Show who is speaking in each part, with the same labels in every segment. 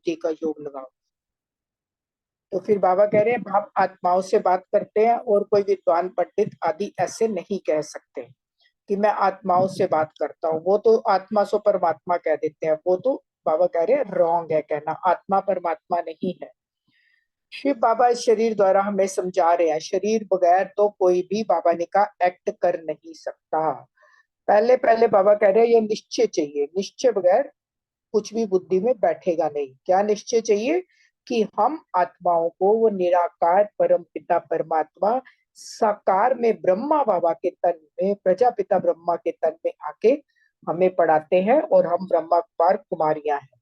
Speaker 1: बुद्धि का योग लगाओ। तो फिर बाबा कह रहे हैं आप आत्माओं से बात करते हैं और कोई विद्वान पंडित आदि ऐसे नहीं कह सकते कि मैं आत्माओं से बात करता हूँ। वो तो आत्मा सो परमात्मा कह देते हैं, वो तो बाबा कह रहे हैं रॉन्ग है कहना, आत्मा परमात्मा नहीं है। शिव बाबा इस शरीर द्वारा हमें समझा रहे हैं शरीर बगैर तो कोई भी बाबा ने कहा एक्ट कर नहीं सकता। पहले पहले बाबा कह रहे हैं ये निश्चय चाहिए, निश्चय बगैर कुछ भी बुद्धि में बैठेगा नहीं। क्या निश्चय चाहिए? कि हम आत्माओं को वो निराकार परम पिता परमात्मा साकार में ब्रह्मा बाबा के तन में, प्रजापिता ब्रह्मा के तन में आके हमें पढ़ाते हैं और हम ब्रह्मा कुमार कुमारियां हैं।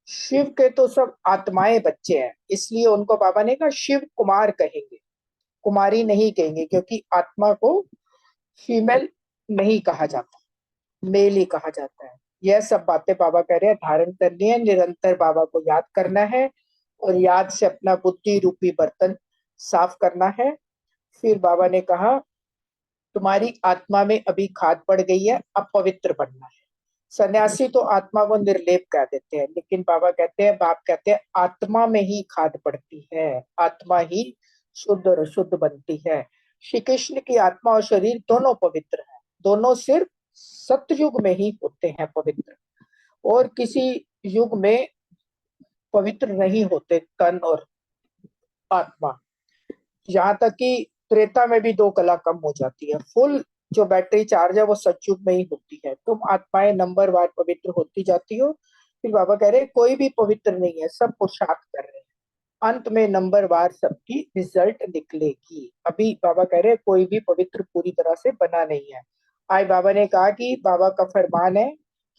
Speaker 1: शिव के तो सब आत्माएं बच्चे हैं, इसलिए उनको बाबा ने कहा शिव कुमार कहेंगे, कुमारी नहीं कहेंगे, क्योंकि आत्मा को फीमेल नहीं कहा जाता, मेल ही कहा जाता है। यह सब बातें बाबा कह रहे हैं धारण करनी है, निरंतर बाबा को याद करना है और याद से अपना बुद्धि रूपी बर्तन साफ करना है। फिर बाबा ने कहा तुम्हारी आत्मा में अभी खाद पड़ गई है, अब पवित्र बनना है। सन्यासी तो आत्मा को निर्लेप कह देते हैं, लेकिन बाबा कहते हैं, बाप कहते हैं आत्मा में ही खाद पड़ती है, आत्मा ही शुद्ध और शुद्ध बनती है। श्री कृष्ण की आत्मा और शरीर दोनों पवित्र है, दोनों सिर्फ सतयुग में ही होते हैं पवित्र, और किसी युग में पवित्र नहीं होते तन और आत्मा। यहाँ तक कि त्रेता में भी दो कला कम हो जाती है, फुल जो बैटरी चार्ज है वो सतयुग में ही होती है। तुम आत्माएं नंबर वार पवित्र होती जाती हो। फिर बाबा कह रहे हैं कोई भी पवित्र नहीं है, सब पुरुषार्थ कर रहे हैं, अंत में नंबर वार सबकी रिजल्ट निकलेगी। अभी बाबा कह रहे हैं कोई भी पवित्र पूरी तरह से बना नहीं है। आज बाबा ने कहा कि बाबा का फरमान है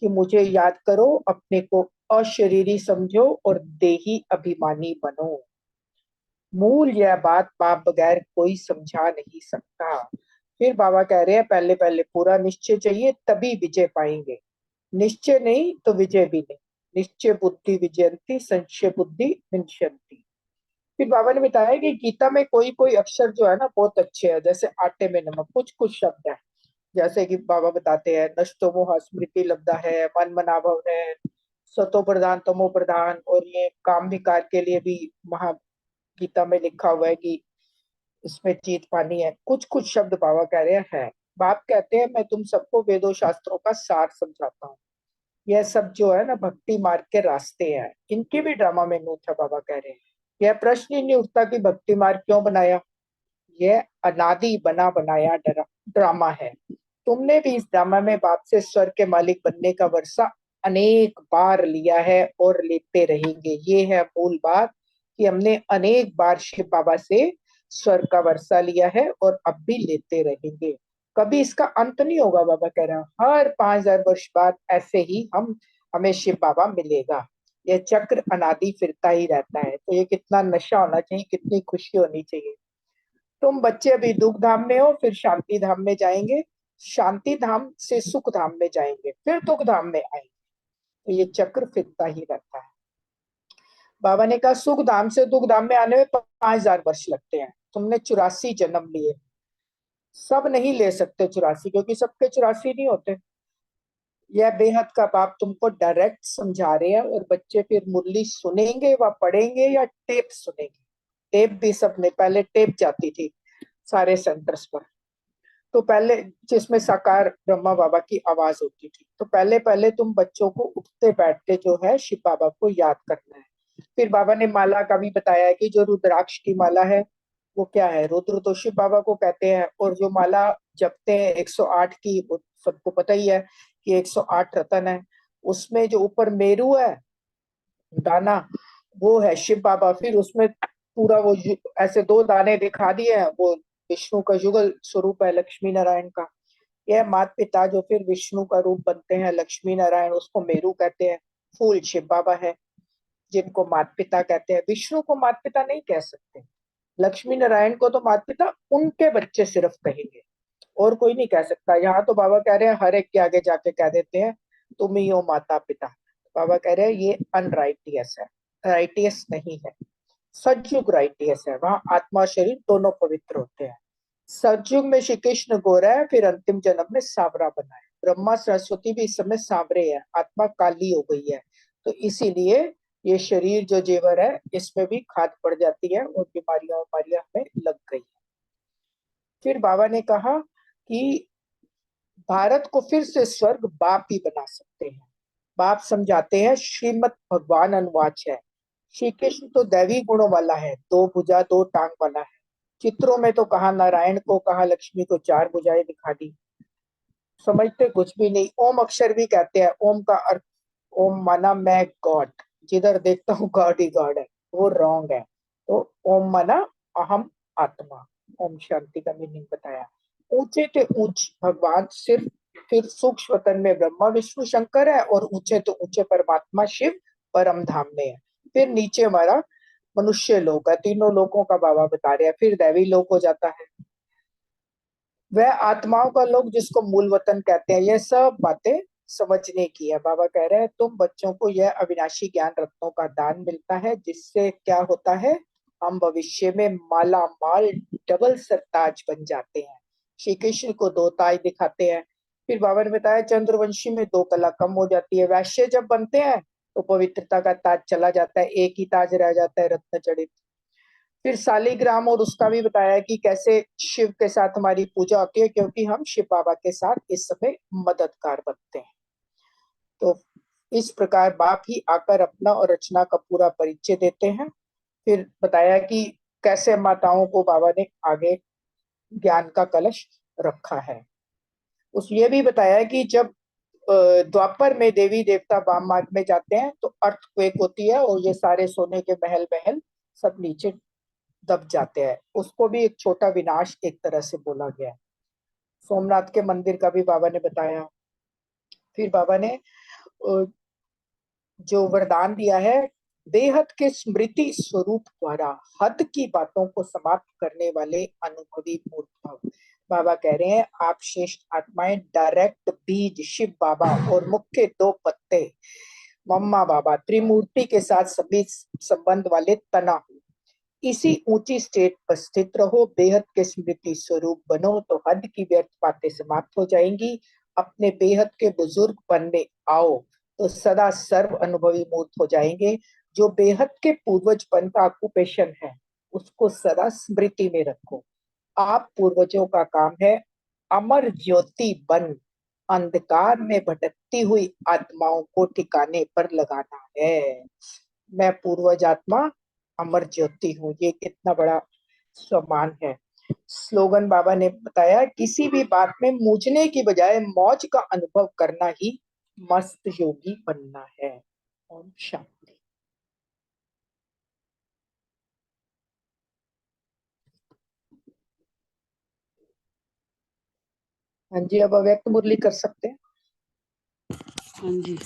Speaker 1: कि मुझे याद करो, अपने को अशरीरी समझो और देही अभिमानी बनो। मूल यह बात बाप बगैर कोई समझा नहीं सकता। फिर बाबा कह रहे हैं पहले पहले पूरा निश्चय चाहिए तभी विजय पाएंगे, निश्चय नहीं तो विजय भी नहीं। निश्चय बुद्धि विजयंती, संशय बुद्धि विनश्यंती। फिर बाबा ने बताया कि गीता में कोई कोई अक्षर जो है ना बहुत अच्छे हैं, जैसे आटे में नमक, कुछ कुछ शब्द है, जैसे कि बाबा बताते हैं नष्टो मोह स्मृति लब्धा है, मन मनाभव है, सतो प्रधान तमो प्रधान, और ये काम विकार के लिए भी महा गीता में लिखा हुआ है कि इसमें जीत पानी है। कुछ कुछ शब्द बाबा कह रहे हैं। बाप कहते हैं मैं तुम सबको वेदों शास्त्रों का सार समझाता हूँ, यह सब जो है ना भक्ति मार्ग के रास्ते हैं, इनके भी ड्रामा में नूत है। बाबा कह रहे हैं यह प्रश्न ही नहीं उठता कि भक्ति मार्ग क्यों बनाया, यह अनादि बना बनाया ड्रामा है। तुमने भी इस ड्रामा में बाप से स्वर्ग के मालिक बनने का वर्षा अनेक बार लिया है और लेते रहेंगे। ये है मूल बात कि हमने अनेक बार शिव बाबा से स्वर्ग का वर्षा लिया है और अब भी लेते रहेंगे, कभी इसका अंत नहीं होगा। बाबा कह रहे हैं हर 5000 वर्ष बाद ऐसे ही हमें शिव बाबा मिलेगा। यह चक्र अनादि फिरता ही रहता है। तो ये कितना नशा होना चाहिए, कितनी खुशी होनी चाहिए। तुम बच्चे अभी दुख धाम में हो, फिर शांति धाम में जाएंगे, शांति धाम से सुख धाम में जाएंगे, फिर दुख धाम में आएंगे। तो ये चक्र फिरता ही रहता है। बाबा ने कहा सुख धाम से दुख धाम में आने में 5000 वर्ष लगते हैं, तुमने 84 जन्म लिए, सब नहीं ले सकते 84, क्योंकि सबके 84 नहीं होते। यह बेहद का बाप तुमको डायरेक्ट समझा रहे हैं, और बच्चे फिर मुरली सुनेंगे व पढ़ेंगे या टेप सुनेंगे। टेप भी सबने, पहले टेप जाती थी सारे सेंटर्स पर, तो पहले जिसमें साकार ब्रह्मा बाबा की आवाज होती थी। तो पहले पहले तुम बच्चों को उठते बैठते जो है शिव बाबा को याद करना है। फिर बाबा ने माला का भी बताया कि जो रुद्राक्ष की माला है वो क्या है, रुद्र तो शिव बाबा को कहते हैं, और जो माला जपते हैं 108 की, वो सबको पता ही है कि 108 रतन है, उसमें जो ऊपर मेरू है दाना वो है शिव बाबा। फिर उसमें पूरा वो ऐसे दो दाने दिखा दिए हैं, वो विष्णु का युगल स्वरूप है लक्ष्मी नारायण का। यह माता पिता जो फिर विष्णु का रूप बनते हैं लक्ष्मी नारायण, उसको मेरू कहते हैं। फूल शिव बाबा है जिनको माता पिता कहते हैं। विष्णु को माता पिता नहीं कह सकते, लक्ष्मी नारायण को तो माता पिता उनके बच्चे सिर्फ कहेंगे, और कोई नहीं कह सकता। यहाँ तो बाबा कह रहे हैं हर एक के आगे जाके कह देते हैं तुम ही हो माता पिता। बाबा कह रहे हैं ये अनराइटियस है, राइटियस नहीं है। सतयुग राइटियस है, वहां आत्मा शरीर दोनों पवित्र होते हैं। सतयुग में श्री कृष्ण गोरा है, फिर अंतिम जन्म में सांवरा बना है। ब्रह्मा सरस्वती भी इस समय सांवरे है, आत्मा काली हो गई है। तो इसीलिए ये शरीर जो जेवर है इसमें भी खाद पड़ जाती है और बीमारियां बीमारियां हमें लग गई। फिर बाबा ने कहा कि भारत को फिर से स्वर्ग बाप ही बना सकते हैं। बाप समझाते हैं श्रीमद् भगवान अनुवाच है, श्री कृष्ण तो दैवी गुणों वाला है, दो भुजा दो टांग वाला है। चित्रों में तो कहा नारायण को, कहा लक्ष्मी को चार भुजाएं दिखा दी। समझते कुछ भी नहीं। ओम अक्षर भी कहते हैं, ओम का अर्थ, ओम माना मैं गॉड, जिधर देखता हूँ गॉड ही गॉड है, वो रॉन्ग है। तो ओम माना अहम आत्मा। ओम शांति का मीनिंग बताया। ऊंचे से ऊंच भगवान सिर्फ, फिर सूक्ष्म तन में ब्रह्मा विष्णु शंकर है, और ऊंचे तो ऊंचे परमात्मा शिव परम धाम में है। फिर नीचे हमारा मनुष्य लोक है, तीनों लोकों का बाबा बता रहे हैं। फिर दैवी लोक हो जाता है, वह आत्माओं का लोक जिसको मूल वतन कहते हैं। यह सब बातें समझने की है। बाबा कह रहे हैं तुम बच्चों को यह अविनाशी ज्ञान रत्नों का दान मिलता है, जिससे क्या होता है, हम भविष्य में माला माल डबल सरताज बन जाते हैं। श्री कृष्ण को दो ताज दिखाते हैं। फिर बाबा ने बताया चंद्रवंशी में दो कला कम हो जाती है। वैश्य जब बनते हैं तो पवित्रता का ताज चला जाता है, एक ही ताज रह जाता है, रत्न जड़ित। फिर शालिग्राम और उसका भी बताया कि कैसे शिव के साथ हमारी पूजा होती है, क्योंकि हम शिव बाबा के साथ इस समय मददगार बनते हैं। तो इस प्रकार बाप ही आकर अपना और रचना का पूरा परिचय देते हैं। फिर बताया कि कैसे माताओं को बाबा ने आगे ज्ञान का कलश रखा है। उस ये भी बताया कि जब द्वापर में देवी देवता वाम मार्ग में जाते हैं तो अर्थक्वेक होती है, और ये सारे सोने के महल महल सब नीचे दब जाते हैं। उसको भी एक छोटा विनाश एक तरह से बोला गया है। सोमनाथ के मंदिर का भी बाबा ने बताया। फिर बाबा ने जो वरदान दिया है, बेहद के स्मृति स्वरूप द्वारा हद की बातों को समाप्त करने वाले अनुभवी मूर्त भव। बाबा कह रहे हैं आप श्रेष्ठ आत्माएं डायरेक्ट बीज शिव बाबा और मुख्य दो पत्ते मम्मा बाबा त्रिमूर्ति के साथ सभी संबंध वाले तना हो। इसी ऊंची स्टेट पर स्थित रहो, बेहद के स्मृति स्वरूप बनो, तो हद की व्यर्थ बातें समाप्त हो जाएंगी। अपने बेहद के बुजुर्ग बनने आओ तो सदा सर्व अनुभवी मूर्त हो जाएंगे। जो बेहद के पूर्वजपन का ऑक्यूपेशन है उसको सदा स्मृति में रखो। आप पूर्वजों का काम है अमर ज्योति बन अंधकार में भटकती हुई आत्माओं को ठिकाने पर लगाना है। मैं पूर्वज आत्मा अमर ज्योति हूँ, ये कितना बड़ा सम्मान है। स्लोगन बाबा ने बताया किसी भी बात में मूझने की बजाय मौज का अनुभव करना ही मस्त योगी बनना है। ओम शांति। हाँ जी, अब अव्यक्त मुरली कर सकते हैं।
Speaker 2: हाँ जी,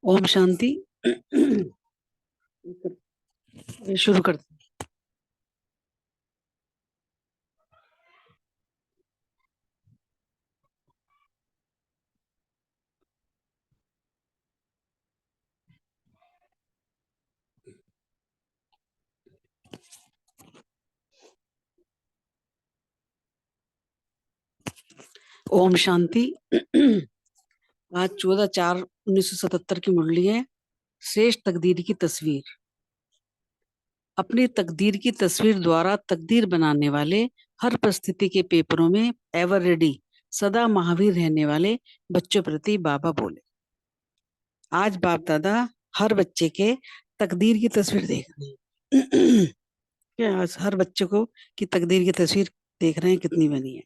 Speaker 2: ओम शांति। शुरू करते हैं। ओम शांति। आज 14/4/1977 की मुरली है। श्रेष्ठ तकदीर की तस्वीर। अपनी तकदीर की तस्वीर द्वारा तकदीर बनाने वाले, हर परिस्थिति के पेपरों में एवर रेडी, सदा महावीर रहने वाले बच्चों प्रति बाबा बोले। आज बाप दादा हर बच्चे के तकदीर की तस्वीर देख रहे हैं। क्या आज हर बच्चे को की तकदीर की तस्वीर देख रहे हैं कितनी बनी है।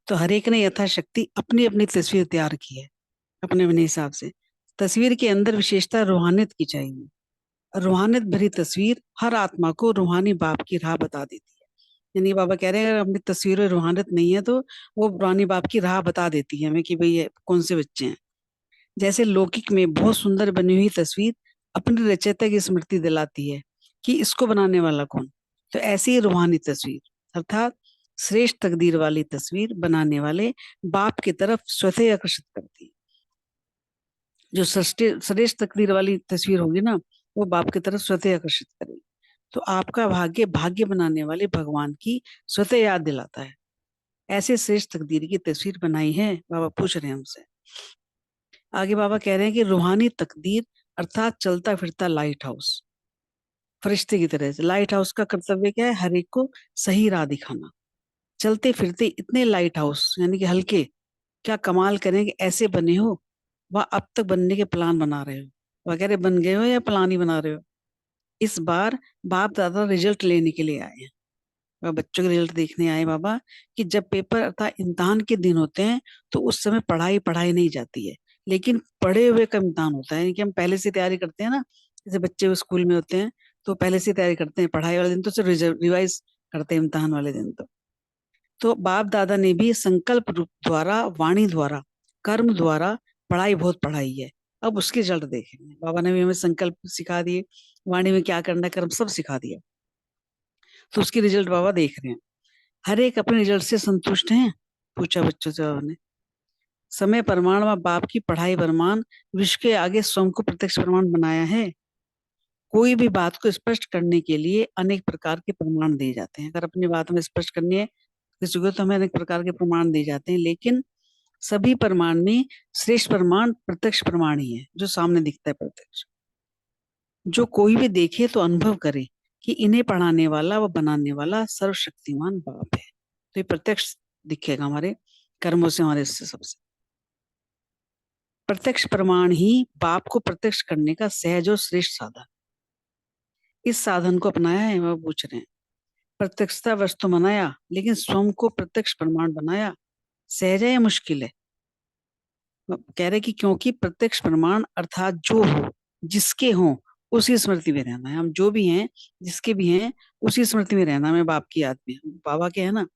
Speaker 2: तो हर एक ने यथाशक्ति अपनी अपनी तस्वीर तैयार की है अपने अपने हिसाब से। तस्वीर के अंदर विशेषता रूहानियत की चाहिए। रूहानियत भरी तस्वीर हर आत्मा को रूहानी बाप की राह बता देती है। यानी बाबा कह रहे हैं अगर अपनी तस्वीर में रूहानियत नहीं है तो वो रूहानी बाप की राह बता देती है हमें कि भाई ये कौन से बच्चे हैं। जैसे लौकिक में बहुत सुंदर बनी हुई तस्वीर अपनी रचयिता की स्मृति दिलाती है कि इसको बनाने वाला कौन। तो ऐसी ही रूहानी तस्वीर अर्थात श्रेष्ठ तकदीर वाली तस्वीर बनाने वाले बाप की तरफ स्वतः आकर्षित करती है। जो श्रेष्ठ तकदीर वाली तस्वीर होगी ना वो बाप की तरफ स्वतः आकर्षित करेगी। तो आपका भाग्य भाग्य बनाने वाले भगवान की स्वतः याद दिलाता है। ऐसे श्रेष्ठ तकदीर की तस्वीर बनाई है बाबा पूछ रहे हैं हमसे। आगे बाबा कह रहे हैं कि रूहानी तकदीर अर्थात चलता फिरता लाइट हाउस, फरिश्ते की तरह से। लाइट हाउस का कर्तव्य क्या है? हर एक को सही राह दिखाना। चलते फिरते इतने लाइट हाउस यानी कि हल्के, क्या कमाल करेंगे, ऐसे बने हो वह अब तक बनने के प्लान बना रहे हो, वगैरह बन गए हो या प्लान ही बना रहे हो। इस बार बाप दादा रिजल्ट लेने के लिए आए हैं, वह बच्चों के रिजल्ट देखने आए बाबा, कि जब पेपर अर्थात इम्तिहान के दिन होते हैं तो उस समय पढ़ाई पढ़ाई नहीं जाती है, लेकिन पढ़े हुए का इम्तिहान होता है। यानी कि हम पहले से तैयारी करते हैं ना, जैसे बच्चे स्कूल में होते हैं तो पहले से तैयारी करते हैं, पढ़ाई वाले दिन तो सिर्फ रिवाइज करते हैं, इम्तिहान वाले दिन तो बाप दादा ने भी संकल्प रूप द्वारा, वाणी द्वारा, कर्म द्वारा पढ़ाई बहुत पढ़ाई है। अब उसके रिजल्ट देखेंगे। बाबा ने भी हमें संकल्प सिखा दिए, वाणी में क्या करना है, कर्म सब सिखा दिया, तो उसके रिजल्ट बाबा देख रहे हैं। हर एक अपने रिजल्ट से संतुष्ट हैं? पूछा बच्चों से बाबा ने। समय प्रमाण व बाप की पढ़ाई प्रमाण, विश्व के आगे स्वयं को प्रत्यक्ष प्रमाण बनाया है। कोई भी बात को स्पष्ट करने के लिए अनेक प्रकार के प्रमाण दिए जाते हैं। अगर अपनी बात में स्पष्ट करनी है किसी को तो हमें अनेक प्रकार के प्रमाण दिए जाते हैं, लेकिन सभी प्रमाण में श्रेष्ठ प्रमाण प्रत्यक्ष प्रमाण ही है, जो सामने दिखता है प्रत्यक्ष। जो कोई भी देखे तो अनुभव करे कि इन्हें पढ़ाने वाला व बनाने वाला सर्वशक्तिमान बाप है। तो ये प्रत्यक्ष दिखेगा हमारे कर्मों से, हमारे इससे सबसे। प्रत्यक्ष प्रमाण ही बाप को प्रत्यक्ष करने का सहज और श्रेष्ठ साधन। इस साधन को अपनाया है, वह पूछ रहे हैं। प्रत्यक्षता वस्तु बनाया, लेकिन स्वयं को प्रत्यक्ष प्रमाण बनाया, सहज है या मुश्किल है? कह रहे कि क्योंकि प्रत्यक्ष प्रमाण अर्थात जो हो, जिसके हो, उसी स्मृति में रहना है। हम जो भी हैं, जिसके भी हैं, उसी स्मृति में रहना। मैं बाप की याद में, बाबा के है ना,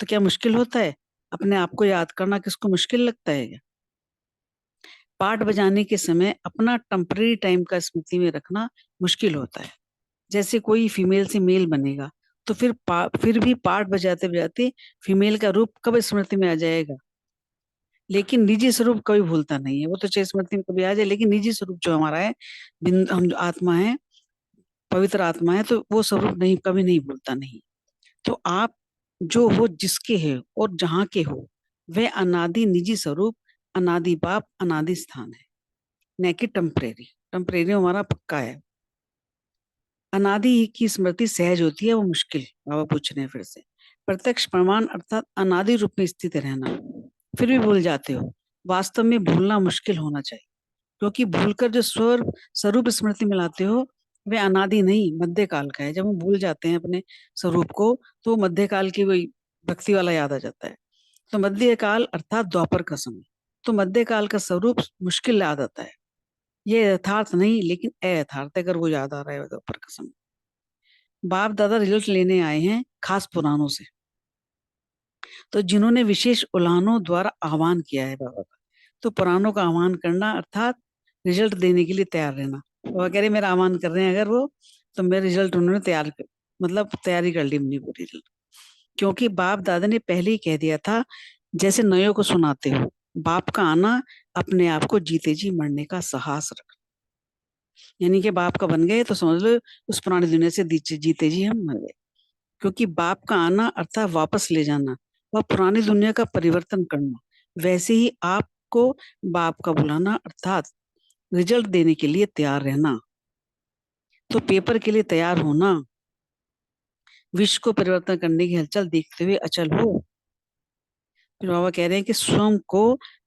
Speaker 2: तो क्या मुश्किल होता है? अपने आप को याद करना किसको मुश्किल लगता है क्या? पार्ट बजाने के समय अपना टेम्पररी टाइम का स्मृति में रखना मुश्किल होता है। जैसे कोई फीमेल से मेल बनेगा तो फिर भी पार्ट बजाते बजाते फीमेल का रूप कब स्मृति में आ जाएगा, लेकिन निजी स्वरूप कभी भूलता नहीं है। वो तो चाहे स्मृति में कभी आ जाए, लेकिन निजी स्वरूप जो हमारा है, हम जो आत्मा है, पवित्र आत्मा है, तो वो स्वरूप नहीं, कभी नहीं भूलता नहीं। तो आप जो हो, जिसके है और जहाँ के हो, वह अनादि निजी स्वरूप, अनादि बाप, अनादि स्थान है, न कि टेम्परेरी। टेम्परेरी हमारा पक्का है। अनादि की स्मृति सहज होती है, वो मुश्किल। बाबा पूछ रहे हैं फिर से। प्रत्यक्ष प्रमाण अर्थात अनादि रूप में स्थित रहना, फिर भी भूल जाते हो। वास्तव में भूलना मुश्किल होना चाहिए, क्योंकि भूलकर जो स्वर स्वरूप स्मृति में लाते हो, वह अनादि नहीं, मध्यकाल का है। जब हम भूल जाते हैं अपने स्वरूप को, तो मध्यकाल की वही भक्ति वाला याद आ जाता है। तो मध्यकाल अर्थात द्वापर का समय, तो मध्यकाल का स्वरूप मुश्किल याद आता है। ये यथार्थ नहीं, लेकिन अयथार्थ, अगर वो याद आ रहा है द्वापर का समय। बाप दादा रिजल्ट लेने आए हैं खास पुराणों से, तो जिन्होंने विशेष उल्हानों द्वारा आह्वान किया है बाबा का, तो पुराणों का आह्वान करना अर्थात रिजल्ट देने के लिए तैयार रहना। वो कह रहे मेरा आह्वान कर रहे हैं अगर वो, तो मेरे रिजल्ट उन्होंने तैयार कर, मतलब तैयारी कर ली अपनी पूरी रिजल्ट। क्योंकि बाप दादा ने पहले ही कह दिया था, जैसे नयों को सुनाते हो, बाप का आना अपने आप को जीते जी मरने का साहस रख। यानी कि बाप का बन गए तो समझ लो उस पुरानी दुनिया से जीते जी हम मर गए। क्योंकि बाप का आना अर्थात वापस ले जाना, वह पुरानी दुनिया का परिवर्तन करना। वैसे ही आपको बाप का बुलाना अर्थात रिजल्ट देने के लिए तैयार रहना। तो पेपर के लिए तैयार होना, विश्व को परिवर्तन करने की हलचल देखते हुए अचल हो। फिर बाबा कह रहे हैं कि स्वयं को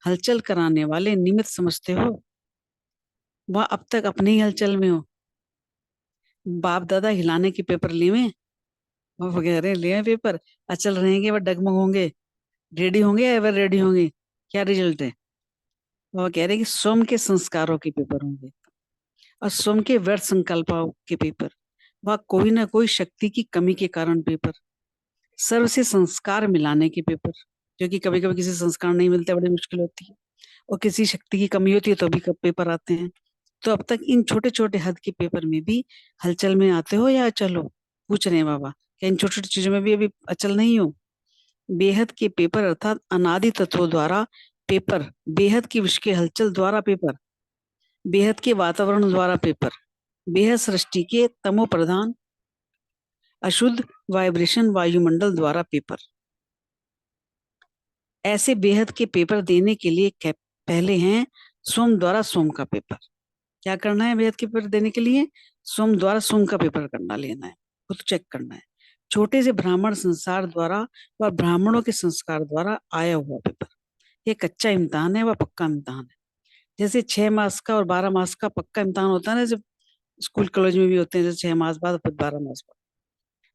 Speaker 2: हलचल कराने वाले निमित्त समझते हो, वह अब तक अपने ही हलचल में हो। बाप दादा हिलाने के पेपर लिए, वो कह रहे हैं ले पेपर, अचल रहेंगे, वह डगमग होंगे, रेडी होंगे या एवर रेडी होंगे, क्या रिजल्ट है? वो कह रहे हैं कि स्वयं के संस्कारों के पेपर होंगे और स्वयं के व्यर्थ संकल्पों के पेपर, वह कोई ना कोई शक्ति की कमी के कारण पेपर, सर्व से संस्कार मिलाने के पेपर, क्योंकि कभी कभी किसी संस्कार नहीं मिलते, बड़ी मुश्किल होती है, और किसी शक्ति की कमी होती है तो भी कब पेपर आते हैं। तो अब तक इन छोटे छोटे हद के पेपर में भी हलचल में आते हो या अचल हो? पूछ रहे हैं बाबा, क्या इन छोटी छोटी चीजों में भी अभी अचल नहीं हो? बेहद के पेपर अर्थात अनादि तत्वों द्वारा पेपर, बेहद की विश्व के हलचल द्वारा पेपर, बेहद के वातावरण द्वारा पेपर, बेहद सृष्टि के तमो प्रधान अशुद्ध वाइब्रेशन वायुमंडल द्वारा पेपर। ऐसे बेहद के पेपर देने के लिए पहले हैं स्वयं द्वारा स्वयं का पेपर। क्या करना है मैथ के पेपर देने के लिए? सोम द्वारा सोम का पेपर करना लेना है, खुद चेक करना है। छोटे से ब्राह्मण संसार द्वारा व ब्राह्मणों के संस्कार द्वारा आया हुआ पेपर। ये कच्चा इम्तिहान है व पक्का इम्तिहान है। जैसे 6 मास का और 12 मास का पक्का इम्तिहान होता है ना, जैसे स्कूल कॉलेज में भी होते हैं, जैसे 6 मास बाद फिर 12 मास बाद।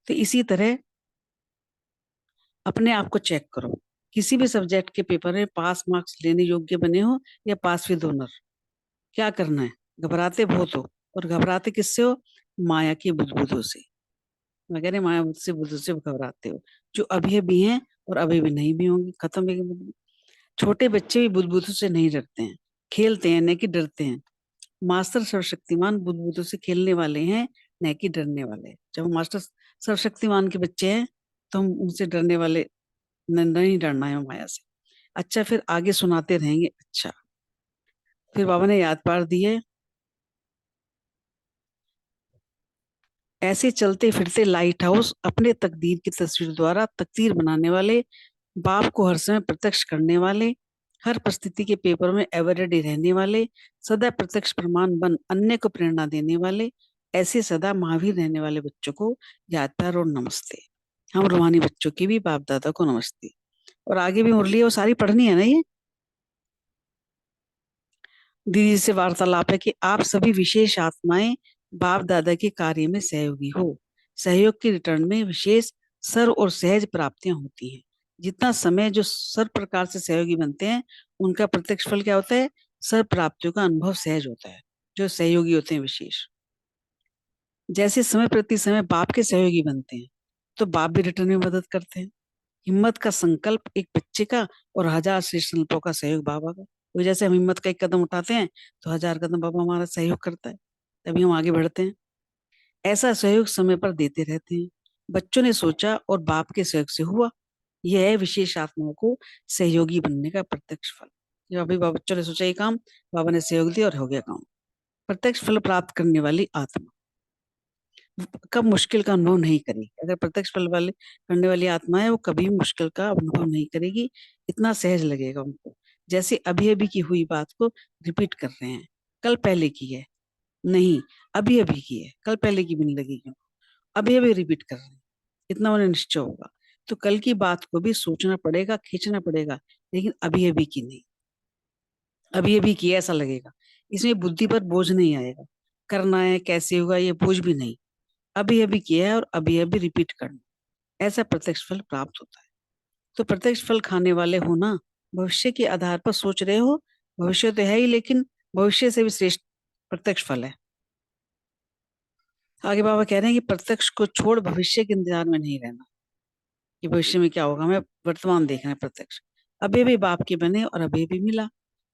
Speaker 2: तो इसी तरह अपने आप को चेक करो, किसी भी सब्जेक्ट के पेपर में पास मार्क्स लेने योग्य बने हो या पास विद ऑनर। क्या करना है? घबराते बहुत हो, और घबराते किससे हो? माया की बुदबुदों से। मैं कह रही माया से बुदबुद से घबराते हो, जो अभी भी हैं और अभी भी नहीं भी होंगी, खत्म है बुदबुद। छोटे बच्चे भी बुदबुदों से नहीं डरते हैं, खेलते हैं न कि डरते हैं। मास्टर सर्वशक्तिमान बुदबुदों से खेलने वाले हैं, न कि डरने वाले। जब मास्टर सर्वशक्तिमान के बच्चे हैं तो हम उनसे डरने वाले नहीं डरना है माया से। अच्छा, फिर आगे सुनाते रहेंगे। अच्छा, फिर बाबा ने याद पार दी है। ऐसे चलते फिरते लाइट हाउस अपने तकदीर की तस्वीर द्वारा तकदीर बनाने वाले, बाप को हर समय प्रत्यक्ष करने वाले, हर परिस्थिति के पेपर में एवरेडी रहने वाले, सदा प्रत्यक्ष प्रमाण बन अन्य को प्रेरणा देने वाले, ऐसे सदा महावीर रहने वाले बच्चों को याद प्यार और नमस्ते। हम रूहानी बच्चों की भी बाप दादा को नमस्ते। और आगे भी मुरली है, वो सारी पढ़नी है ना। ये दीदी से वार्तालाप है कि आप सभी विशेष आत्माएं बाप दादा के कार्य में सहयोगी हो। सहयोग के रिटर्न में विशेष सर्व और सहज प्राप्तियां होती हैं। जितना समय जो सर्व प्रकार से सहयोगी बनते हैं, उनका प्रत्यक्ष फल क्या होता है? सर्व प्राप्तियों का अनुभव सहज होता है, जो सहयोगी होते हैं विशेष। जैसे समय प्रति समय बाप के सहयोगी बनते हैं, तो बाप भी रिटर्न में मदद करते हैं। हिम्मत का संकल्प एक बच्चे का और 1000 श्रेष्ठ संकल्पों का सहयोग बाबा का। वो जैसे हम हिम्मत का एक कदम उठाते हैं तो 1000 कदम बाबा हमारा सहयोग करता है, तभी हम आगे बढ़ते हैं। ऐसा सहयोग समय पर देते रहते हैं। बच्चों ने सोचा और बाप के सहयोग से हुआ। यह है विशेष आत्माओं को सहयोगी बनने का प्रत्यक्ष फल। जब अभी बच्चों ने सोचा ये काम, बाबा ने सहयोग दिया और हो गया काम। प्रत्यक्ष फल प्राप्त करने वाली आत्मा कब मुश्किल का अनुभव नहीं करेगी। अगर प्रत्यक्ष फल वाले करने वाली आत्मा है, वो कभी मुश्किल का अनुभव नहीं करेगी। इतना सहज लगेगा उनको, जैसे अभी अभी की हुई बात को रिपीट कर रहे हैं। कल पहले की है नहीं, अभी अभी की है, कल पहले की भी नहीं लगेगी। अभी अभी रिपीट कर रहे हैं, इतना उन्हें निश्चय होगा। तो कल की बात को भी सोचना पड़ेगा, खींचना पड़ेगा, लेकिन अभी अभी की नहीं। अभी अभी की ऐसा लगेगा, इसमें बुद्धि पर बोझ नहीं आएगा। करना है कैसे होगा ये बोझ भी नहीं, अभी अभी किया है और अभी अभी रिपीट करना। ऐसा प्रत्यक्ष फल प्राप्त होता है। तो प्रत्यक्ष फल खाने वाले हो ना, भविष्य के आधार पर सोच रहे हो। भविष्य तो है ही, लेकिन भविष्य से भी श्रेष्ठ प्रत्यक्ष फल है। आगे बाबा कह रहे हैं कि प्रत्यक्ष को छोड़ भविष्य के इंतजार में नहीं रहना कि भविष्य में क्या होगा, हमें वर्तमान देखना है। प्रत्यक्ष अभी अभी बाप के बने और अभी अभी मिला।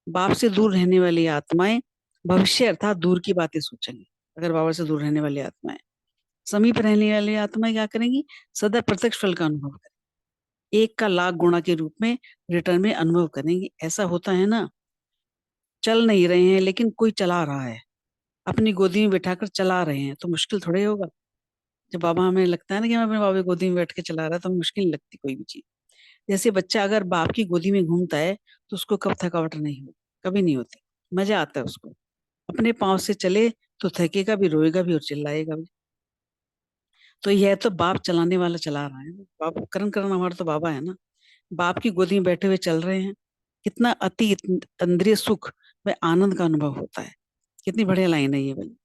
Speaker 2: बाप से दूर रहने वाली आत्माएं भविष्य अर्थात दूर की बातें सोचेंगी। अगर बाबा से दूर रहने वाली आत्माएं, समीप रहने वाली आत्माएं क्या करेंगी? सदा प्रत्यक्ष फल का अनुभव करेंगी, एक का लाख गुणा के रूप में रिटर्न में अनुभव करेंगी। ऐसा होता है ना, चल नहीं रहे हैं लेकिन कोई चला रहा है, अपनी गोदी में बिठाकर चला रहे हैं, तो मुश्किल थोड़े होगा। जब बाबा हमें लगता है ना कि हम अपने बाबा की गोदी में बैठ के चला रहा है, तो मुश्किल नहीं लगती कोई भी चीज। जैसे बच्चा अगर बाप की गोदी में घूमता है तो उसको कब थकावट नहीं होती, कभी नहीं होती, मजा आता है उसको। अपने पाँव से चले तो थकेगा भी, रोएगा भी और चिल्लाएगा भी। तो यह तो बाप चलाने वाला चला रहा है। बाप करण करण हमारा तो बाबा है ना, बाप की गोदी में बैठे हुए चल रहे हैं। कितना अति इंद्रिय सुख व आनंद का अनुभव होता है। कितनी बढ़िया लाइन है ये वाली।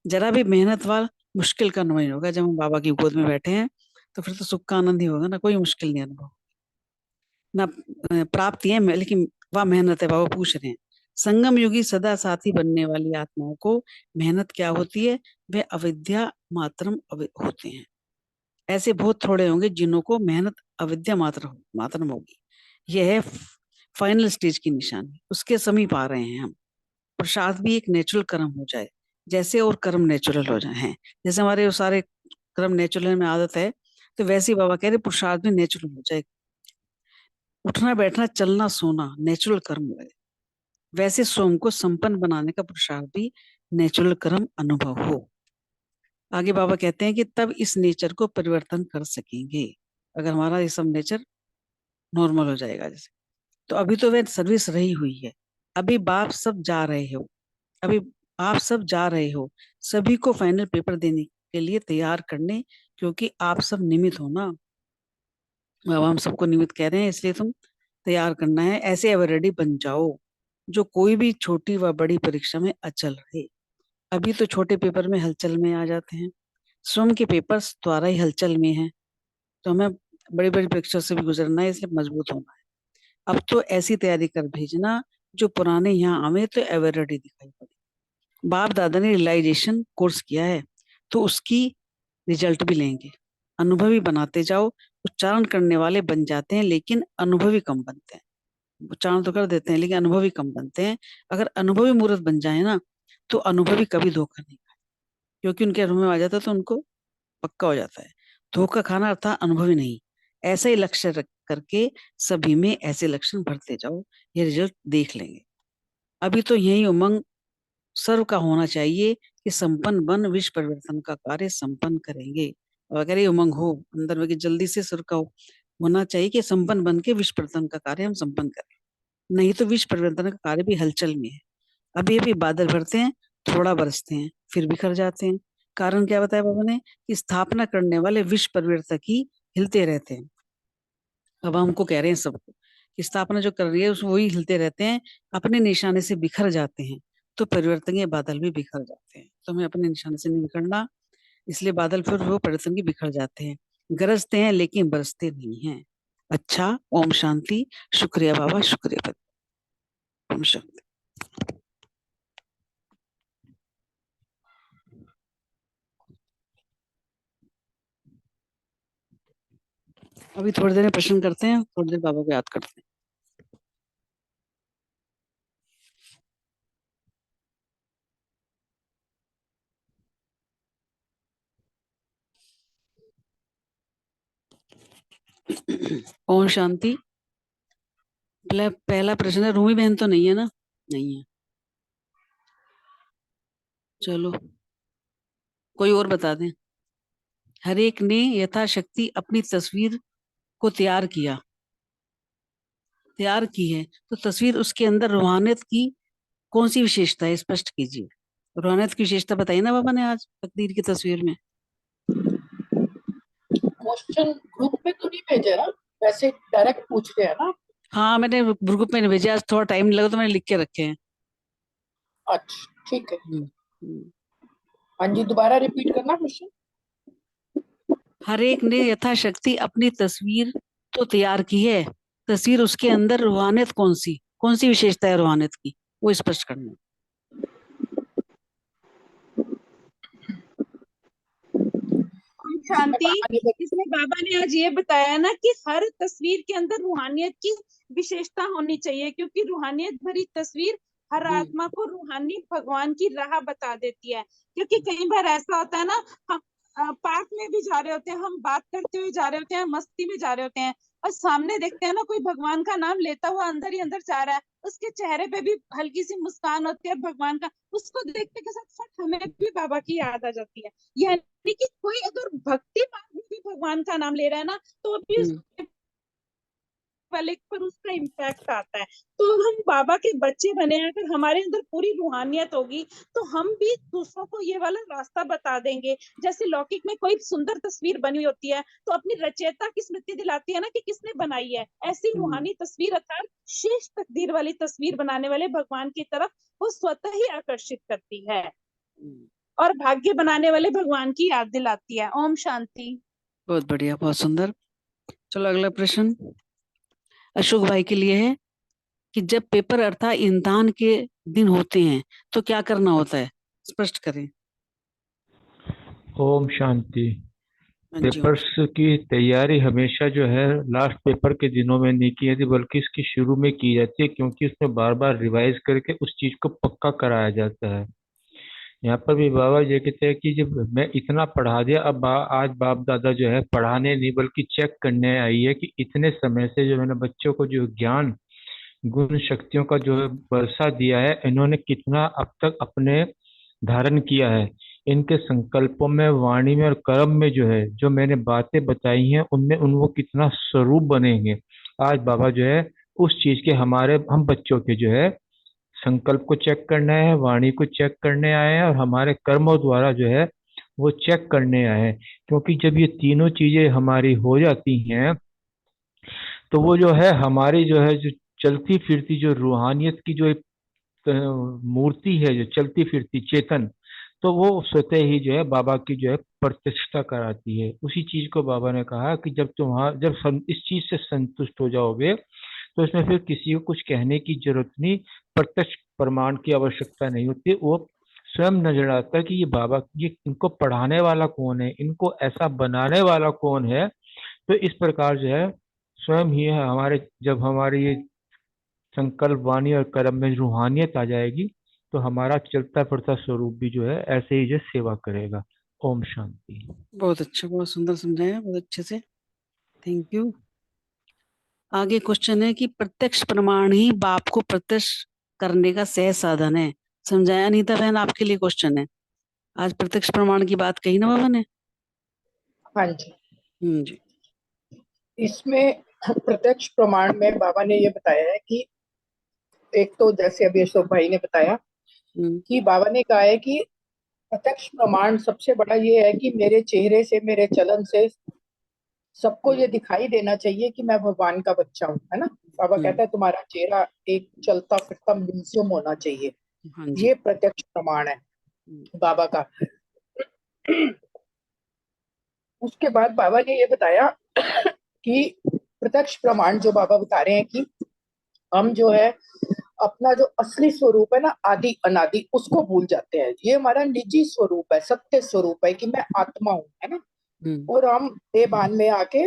Speaker 2: जरा भी मेहनत वाला मुश्किल का अनुभव नहीं होगा। जब हम बाबा की गोद में बैठे हैं तो फिर तो सुख का आनंद ही होगा ना, कोई मुश्किल नहीं अनुभव ना। प्राप्ति है लेकिन वह मेहनत है। बाबा पूछ रहे हैं, संगम युगी सदा साथी बनने वाली आत्माओं को मेहनत क्या होती है? वे अविद्या मात्रम होते हैं। ऐसे बहुत थोड़े होंगे जिन्हों को मेहनत अविद्या मात्रम होगी। यह है फाइनल स्टेज की निशानी, उसके समीप आ रहे हैं हम। प्रसाद भी एक नेचुरल कर्म हो जाए, जैसे और कर्म नेचुरल हो जाए हैं। जैसे हमारे वो सारे कर्म नेचुरल में आदत है, तो वैसे ही बाबा कह रहे प्रसाद भी नेचुरल हो जाए। उठना बैठना चलना सोना नेचुरल कर्म लगे, वैसे सोम को संपन्न बनाने का पुरुषार्थ भी नेचुरल कर्म अनुभव हो। आगे बाबा कहते हैं कि तब इस नेचर को परिवर्तन कर सकेंगे, अगर हमारा ये सब नेचर नॉर्मल हो जाएगा। जैसे तो अभी तो वह सर्विस रही हुई है, अभी बाप सब जा रहे हो, अभी आप सब जा रहे हो सभी को फाइनल पेपर देने के लिए तैयार करने, क्योंकि आप सब निमित हो ना। अब हम सबको निमित कह रहे हैं, इसलिए तुम तैयार करना है। ऐसे एवर रेडी बन जाओ जो कोई भी छोटी व बड़ी परीक्षा में अचल रहे। अभी तो छोटे पेपर में हलचल में आ जाते हैं, स्वयं के पेपर्स द्वारा ही हलचल में है, तो हमें बड़ी बड़ी परीक्षा से भी गुजरना है, इसलिए मजबूत होना है। अब तो ऐसी तैयारी कर भेजना जो पुराने यहाँ आवे तो एवर रेडी दिखाई पड़े। बाप दादा ने रियलाइजेशन कोर्स किया है तो उसकी रिजल्ट भी लेंगे। अनुभवी बनाते जाओ, उच्चारण करने वाले बन जाते हैं लेकिन अनुभवी कम बनते हैं। उच्चारण तो कर देते हैं लेकिन अनुभवी कम बनते हैं। अगर अनुभवी मूर्ख बन जाए ना तो अनुभवी कभी धोखा नहीं खाए, क्योंकि उनके अनुभव में आ जाता है तो उनको पक्का हो जाता है। धोखा खाना अर्थात अनुभवी नहीं। ऐसा ही लक्ष्य रख करके सभी में ऐसे लक्षण भरते जाओ, ये रिजल्ट देख लेंगे। अभी तो यही उमंग सर्व का होना चाहिए कि संपन्न बन विश्व परिवर्तन का कार्य संपन्न करेंगे। और अगर ये उमंग हो अंदर में कि जल्दी से सर्व का होना चाहिए कि संपन्न बन के विश्व परिवर्तन का कार्य हम संपन्न करें, नहीं तो विश्व परिवर्तन का कार्य भी हलचल में है। अभी अभी बादल भरते हैं, थोड़ा बरसते हैं, फिर बिखर जाते हैं। कारण क्या बताया बाबा ने कि स्थापना करने वाले विश्व परिवर्तक ही हिलते रहते हैं। अब हमको कह रहे हैं सबको कि स्थापना जो कर रही है उस वही हिलते रहते हैं, अपने निशाने से बिखर जाते हैं, तो परिवर्तन बादल भी बिखर जाते हैं। तो हमें अपने निशाने से नहीं बिखरना, इसलिए बादल फिर वो परिवर्तन की बिखर जाते हैं, गरजते हैं लेकिन बरसते नहीं हैं। अच्छा, ओम शांति। शुक्रिया बाबा, शुक्रिया। ओम शांति। अभी थोड़ी देर में प्रश्न करते हैं, थोड़ी देर बाबा को याद करते हैं। ओम शांति। पहला प्रश्न है, रूमी बहन तो नहीं है ना? नहीं है। चलो कोई और बता दें। हर एक ने यथाशक्ति अपनी तस्वीर को तैयार की है, तो तस्वीर उसके अंदर रूहानियत की कौन सी विशेषता है, स्पष्ट कीजिए। रूहानियत की विशेषता बताइए ना बाबा ने आज तकदीर की तस्वीर में।
Speaker 1: क्वेश्चन ग्रुप में तो नहीं भेजा ना, वैसे डायरेक्ट पूछते हैं ना।
Speaker 2: हाँ मैंने ग्रुप में भेजा, आज थोड़ा टाइम लगा तो मैंने लिख के रखे हैं।
Speaker 1: अच्छा ठीक है।
Speaker 2: हम्म।
Speaker 1: हाँ जी, दोबारा रिपीट करना क्वेश्चन।
Speaker 2: हर एक ने यथाशक्ति अपनी तस्वीर तो तैयार की है, तस्वीर उसके अंदर रूहानियत कौन सी विशेषता है रूहानियत की, वो स्पष्ट करना है।
Speaker 1: इसमें
Speaker 3: शांति।
Speaker 1: कहानी
Speaker 3: इसमें बाबा ने आज ये बताया ना कि हर तस्वीर के अंदर रूहानियत की विशेषता होनी चाहिए, क्योंकि रूहानियत भरी तस्वीर हर आत्मा को रूहानी भगवान की राह बता देती है। क्योंकि कई बार ऐसा होता है ना, हम पार्क में भी जा रहे होते हैं, हम बात करते हुए जा रहे होते हैं, मस्ती में जा रहे होते हैं, और सामने देखते हैं ना कोई भगवान का नाम लेता हुआ अंदर ही अंदर जा रहा है, उसके चेहरे पे भी हल्की सी मुस्कान होती है भगवान का, उसको देखने के साथ फट हमें भी बाबा की याद आ जाती है। यानी कि कोई अगर भक्ति मार्ग में भी भगवान का नाम ले रहा है ना, तो भी उसके वाले पर उसका इम्पैक्ट आता है। तो हम बाबा के बच्चे बने हैं, अगर हमारे अंदर पूरी रूहानियत होगी तो हम भी दूसरों को ये वाला रास्ता बता देंगे। जैसे लौकिक में कोई सुंदर तस्वीर बनी होती है तो अपनी रचयिता की स्मृति दिलाती है ना कि किसने बनाई है, ऐसी रूहानी तस्वीर अर्थात शेष तकदीर वाली तस्वीर बनाने वाले भगवान की तरफ वो स्वतः ही आकर्षित करती है और भाग्य बनाने वाले भगवान की याद दिलाती है। ओम शांति।
Speaker 2: बहुत बढ़िया, बहुत सुंदर। चलो अगला प्रश्न अशोक भाई के लिए है कि जब पेपर अर्थात इम्तिहान के दिन होते हैं तो क्या करना होता है, स्पष्ट करें।
Speaker 4: ओम शांति।
Speaker 2: हाँ जी, ओम
Speaker 4: पेपर्स की तैयारी हमेशा जो है लास्ट पेपर के दिनों में नहीं की जाती, बल्कि इसकी शुरू में की जाती है, क्योंकि उसमें बार बार रिवाइज करके उस चीज को पक्का कराया जाता है। यहाँ पर भी बाबा ये कहते हैं कि जब मैं इतना पढ़ा दिया, अब आज बाप दादा जो है पढ़ाने नहीं बल्कि चेक करने आई है कि इतने समय से जो मैंने बच्चों को जो ज्ञान गुण शक्तियों का जो है बरसा दिया है, इन्होंने कितना अब तक अपने धारण किया है। इनके संकल्पों में, वाणी में और कर्म में जो है जो मैंने बातें बताई हैं उनमें उनको कितना स्वरूप बनेंगे। आज बाबा जो है उस चीज के हम बच्चों के जो है संकल्प को चेक करने आए हैं, वाणी को चेक करने आए हैं और हमारे कर्मों द्वारा जो है वो चेक करने आए हैं। क्योंकि जब ये तीनों चीजें हमारी हो जाती हैं तो वो जो है हमारी जो है जो चलती फिरती जो रूहानियत की जो एक मूर्ति है, जो चलती फिरती चेतन, तो वो स्वतः ही जो है बाबा की जो है प्रतिष्ठा कराती है। उसी चीज को बाबा ने कहा कि इस चीज से संतुष्ट हो जाओगे तो इसमें फिर किसी को कुछ कहने की जरूरत नहीं, प्रत्यक्ष प्रमाण की आवश्यकता नहीं होती। वो स्वयं नजर आता है कि ये बाबा, ये इनको पढ़ाने वाला कौन है, इनको ऐसा बनाने वाला कौन है। तो इस प्रकार जो है स्वयं ही है हमारे, जब हमारी ये संकल्प वाणी और कर्म में रूहानियत आ जाएगी तो हमारा चलता फिरता स्वरूप भी जो है ऐसे ही जो सेवा करेगा। ओम शांति।
Speaker 2: बहुत अच्छा, बहुत सुंदर समझाया, बहुत अच्छे से, थैंक यू। आगे क्वेश्चन है कि प्रत्यक्ष प्रमाण ही बाप को प्रत्यक्ष करने का सहज साधन है। समझाया अनीता बहन, आपके लिए क्वेश्चन है। आज प्रत्यक्ष प्रमाण की बात कही ना बाबा ने।
Speaker 1: हाँ जी।
Speaker 2: जी।
Speaker 1: इसमें प्रत्यक्ष प्रमाण में बाबा ने ये बताया है कि एक तो जैसे अभी अशोक भाई ने बताया कि बाबा ने कहा है कि प्रत्यक्ष प्रमाण सबसे बड़ा ये है कि मेरे चेहरे से, मेरे चलन से सबको ये दिखाई देना चाहिए कि मैं भगवान का बच्चा हूँ, है ना। बाबा कहता है तुम्हारा चेहरा एक चलता फिरता म्यूजियम होना चाहिए।
Speaker 2: हाँ जी।
Speaker 1: ये प्रत्यक्ष प्रमाण है बाबा का। उसके बाद बाबा ने ये बताया कि प्रत्यक्ष प्रमाण जो बाबा बता रहे हैं कि हम जो है अपना जो असली स्वरूप है ना, आदि अनादि, उसको भूल जाते हैं। ये हमारा निजी स्वरूप है, सत्य स्वरूप है कि मैं आत्मा हूँ, है ना। और हम बेभान में आके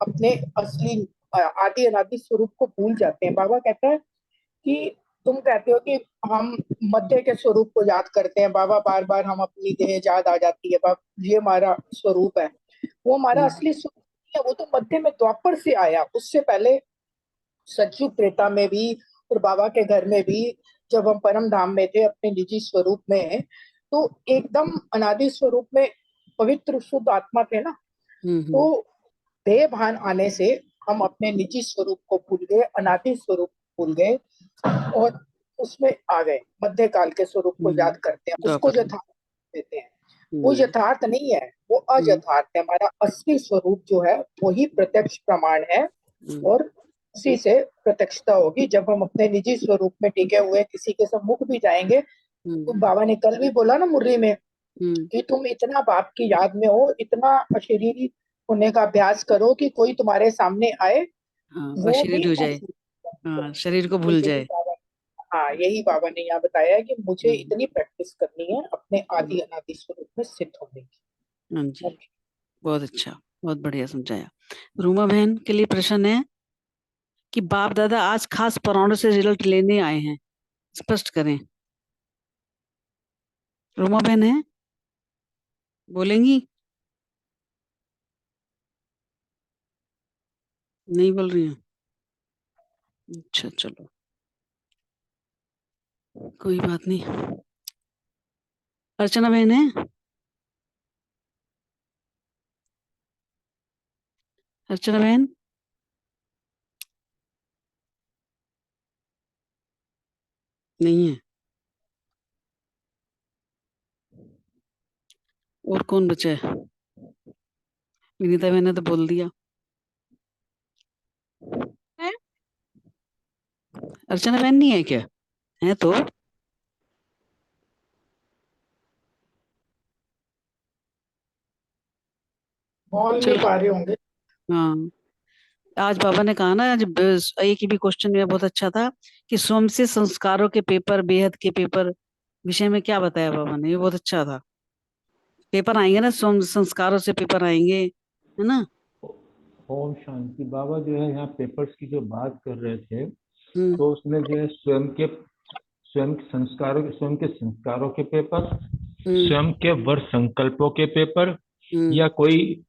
Speaker 1: अपने असली आदि अनादि स्वरूप को भूल जाते हैं। बाबा कहता है कि तुम कहते हो कि हम मध्य के स्वरूप को याद करते हैं, बाबा बार बार हम अपनी देह याद आ जाती है, बाबा ये हमारा स्वरूप है। वो हमारा असली स्वरूप है, वो तो मध्य में द्वापर से आया। उससे पहले सतयुग त्रेता में भी और बाबा के घर में भी जब हम परम धाम में थे अपने निजी स्वरूप में, तो एकदम अनादि स्वरूप में पवित्र शुद्ध आत्मा थे ना। तो देह भान आने से हम अपने निजी स्वरूप को भूल गए, अनादि स्वरूप भूल गए और उसमें आ गए, मध्य काल के स्वरूप को याद करते हैं, उसको यथार्थ देते हैं। वो यथार्थ नहीं है, वो अयथार्थ है। हमारा असली स्वरूप जो है वही प्रत्यक्ष प्रमाण है और उसी से प्रत्यक्षता होगी। जब हम अपने निजी स्वरूप में टिके हुए किसी के सम्मुख भी जाएंगे, तो बाबा ने कल भी बोला ना मुर्री में कि तुम इतना बाप की याद में हो, इतना अशरीरी होने का अभ्यास करो कि कोई तुम्हारे सामने आए वो भी
Speaker 2: हो जाए, शरीर को भूल जाए।
Speaker 1: हाँ, यही बाबा ने यहाँ बताया है कि मुझे इतनी प्रैक्टिस करनी है अपने आदि अनादि स्वरूप में स्थित होने की।
Speaker 2: हाँ जी, बहुत अच्छा, बहुत बढ़िया समझाया। रूमा बहन के लिए प्रश्न है कि बाप दादा आज खास पराणों से रिजल्ट लेने आए हैं, स्पष्ट करें। रूमा बहन है, बोलेंगी? नहीं बोल रही हैं। अच्छा चलो, कोई बात नहीं। अर्चना बहन है? अर्चना बहन नहीं है। और कौन बचा है? विनीता बहन ने तो बोल दिया। अर्चना बहन नहीं है क्या? है तो
Speaker 1: बोल नहीं पा रहे होंगे।
Speaker 2: हाँ, आज बाबा ने कहा ना, आज एक ही भी क्वेश्चन में बहुत अच्छा था कि स्वयं से संस्कारों के पेपर, बेहद के पेपर विषय में क्या बताया बाबा ने, ये बहुत अच्छा था। पेपर आएंगे ना, स्वयं संस्कारों से पेपर आएंगे, है ना।
Speaker 4: ओम शांति। बाबा जो है यहाँ पेपर्स की जो बात कर रहे थे
Speaker 2: हम्म
Speaker 4: तो उसमें जो है स्वयं के संस्कारों के पेपर, स्वयं के वर संकल्पों के पेपर, या कोई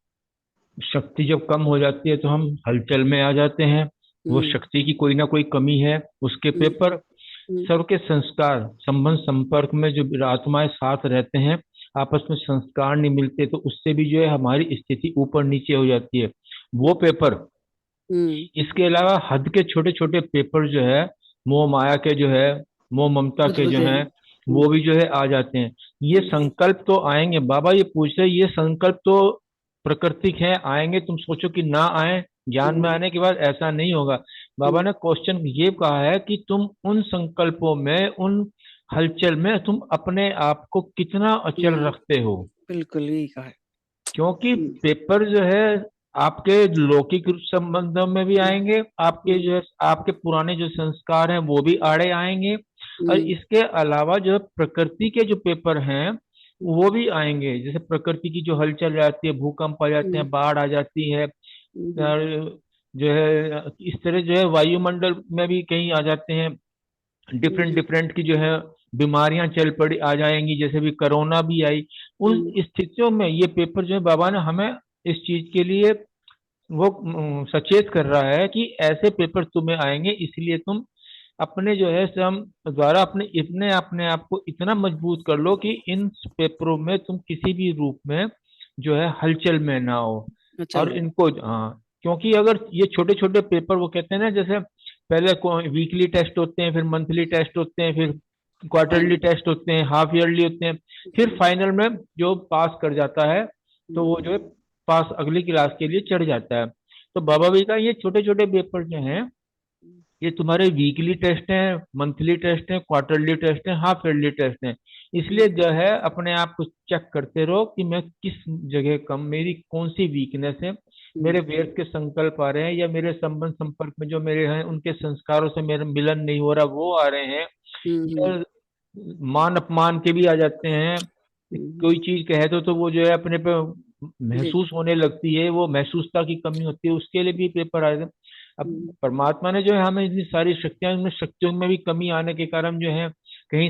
Speaker 4: शक्ति जब कम हो जाती है तो हम हलचल में आ जाते हैं, वो शक्ति की कोई ना कोई कमी है, उसके पेपर। सर्व के संस्कार, संबंध संपर्क में जो आत्माएं साथ रहते हैं, आपस में संस्कार नहीं मिलते तो उससे भी जो है हमारी स्थिति ऊपर नीचे हो जाती है, वो पेपर। इसके अलावा हद के छोटे छोटे पेपर जो है मोह माया के जो है मोह ममता के जो
Speaker 2: बुद्धि।
Speaker 4: हैं वो भी जो है आ जाते हैं। ये संकल्प तो आएंगे, बाबा ये पूछ रहे ये संकल्प तो प्राकृतिक है, आएंगे, तुम सोचो कि ना आए, ज्ञान में आने के बाद ऐसा नहीं होगा। बाबा ने क्वेश्चन ये कहा है कि तुम उन संकल्पों में, उन हलचल में तुम अपने आप को कितना अचल रखते हो।
Speaker 2: बिल्कुल यही कहा है।
Speaker 4: क्योंकि पेपर जो है आपके लौकिक संबंधों में भी आएंगे, आपके जो है आपके पुराने जो संस्कार हैं वो भी आड़े आएंगे, और इसके अलावा जो है प्रकृति के जो पेपर हैं वो भी आएंगे। जैसे प्रकृति की जो हलचल जाती है, भूकंप आ जाते हैं, बाढ़ आ जाती है, और जो है इस तरह जो है वायुमंडल में भी कहीं आ जाते हैं, डिफरेंट डिफरेंट की जो है बीमारियां चल पड़ी आ जाएंगी, जैसे भी कोरोना भी आई। उन स्थितियों में ये पेपर जो है बाबा ने हमें इस चीज के लिए वो सचेत कर रहा है कि ऐसे पेपर तुम्हें आएंगे, इसलिए तुम अपने जो है श्रम द्वारा अपने आप को इतना मजबूत कर लो कि इन पेपरों में तुम किसी भी रूप में जो है हलचल में ना हो। और इनको हाँ, क्योंकि अगर ये छोटे छोटे पेपर, वो कहते हैं ना, जैसे पहले वीकली टेस्ट होते हैं, फिर मंथली टेस्ट होते हैं, फिर क्वार्टरली टेस्ट होते हैं, हाफ ईयरली होते हैं, फिर फाइनल में जो पास कर जाता है तो वो जो है पास अगली क्लास के लिए चढ़ जाता है। तो बाबा भी का ये छोटे छोटे पेपर जो हैं ये तुम्हारे वीकली टेस्ट हैं, मंथली टेस्ट हैं, क्वार्टरली टेस्ट हैं, हाफ ईयरली टेस्ट हैं। इसलिए जो है अपने आप को चेक करते रहो कि मैं किस जगह कम, मेरी कौन सी वीकनेस है, मेरे व्यर्थ के संकल्प आ रहे हैं, या मेरे संबंध संपर्क में जो मेरे हैं उनके संस्कारों से मेरा मिलन नहीं हो रहा वो आ रहे हैं, या मान अपमान के भी आ जाते हैं। कोई चीज कह दो तो वो जो है अपने पे महसूस होने लगती है, वो महसूसता की कमी होती है, उसके लिए भी पेपर आए थे। अब परमात्मा ने जो है हमें इतनी सारी शक्तियां, उनमें शक्तियों में भी कमी आने के कारण जो है कहीं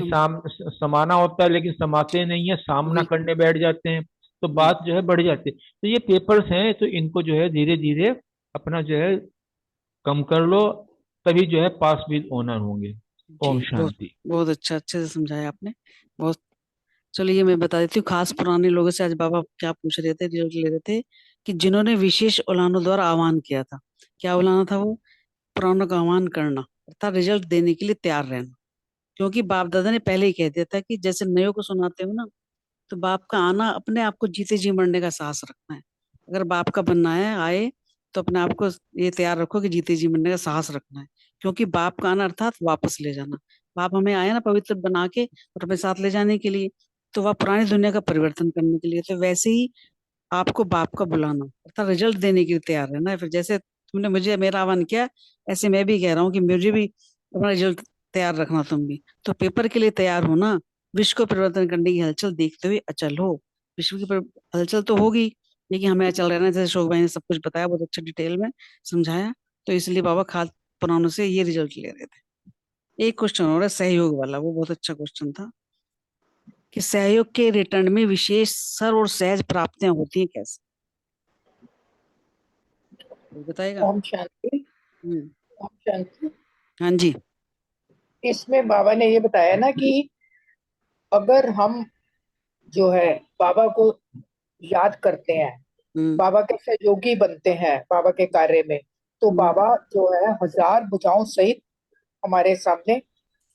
Speaker 4: समाना होता है लेकिन समाते नहीं है, सामना करने बैठ जाते हैं, तो बात जो है बढ़ जाती है। तो ये पेपर्स हैं, तो इनको जो है धीरे धीरे अपना जो है कम कर लो, तभी जो है पास विद ऑनर होंगे। ओम
Speaker 2: बहुत
Speaker 4: शांति।
Speaker 2: बहुत अच्छा, अच्छे से समझाया आपने। बहुत। चलिए मैं बता देती हूँ, खास पुराने लोगों से आज बाबा क्या पूछ रहे थे, रिजल्ट ले रहे थे कि जिन्होंने विशेष उलानों द्वारा आह्वान किया था। क्या उलाना था वो? पुरानों का आह्वान करना अर्थात रिजल्ट देने के लिए तैयार रहना। क्योंकि बाप दादा ने पहले ही कह दिया था कि जैसे नयों को सुनाते हो ना, तो बाप का आना अपने आप को जीते जी मरने का साहस रखना है। अगर बाप का बनना है आए, तो अपने आप को ये तैयार रखो कि जीते जी मरने का साहस रखना है। क्योंकि बाप का आना अर्थात वापस ले जाना। बाप हमें आए ना पवित्र बना के और अपने साथ ले जाने के लिए, तो वह पुरानी दुनिया का परिवर्तन करने के लिए। तो वैसे ही आपको बाप का बुलाना अर्थात रिजल्ट देने के लिए तैयार रहना है। फिर जैसे तुमने मुझे मेरा आह्वान किया, ऐसे मैं भी कह रहा हूँ कि मुझे भी अपना रिजल्ट तैयार रखना। तुम भी तो पेपर के लिए तैयार हो ना। विश्व को परिवर्तन करने की हलचल देखते हुए अचल हो। विश्व की हलचल तो होगी, लेकिन हमें अचल रहना है। जैसे अशोक भाई ने सब कुछ बताया, बहुत अच्छा डिटेल में समझाया। तो इसलिए बाबा खाद पुराणों से ये रिजल्ट ले रहे थे। एक क्वेश्चन हो रहा है सहयोग वाला, वो बहुत अच्छा क्वेश्चन था कि सहयोग के रिटर्न में विशेष सर और सहज प्राप्तियां होती हैं कैसे? कोई बताएगा?
Speaker 1: ओम शांति। ओम शांति।
Speaker 2: हाँ जी।
Speaker 1: इसमें बाबा ने ये बताया ना कि अगर हम जो है बाबा को याद करते हैं, बाबा के सहयोगी बनते हैं बाबा के कार्य में, तो बाबा जो है हजार भुजाओं सहित हमारे सामने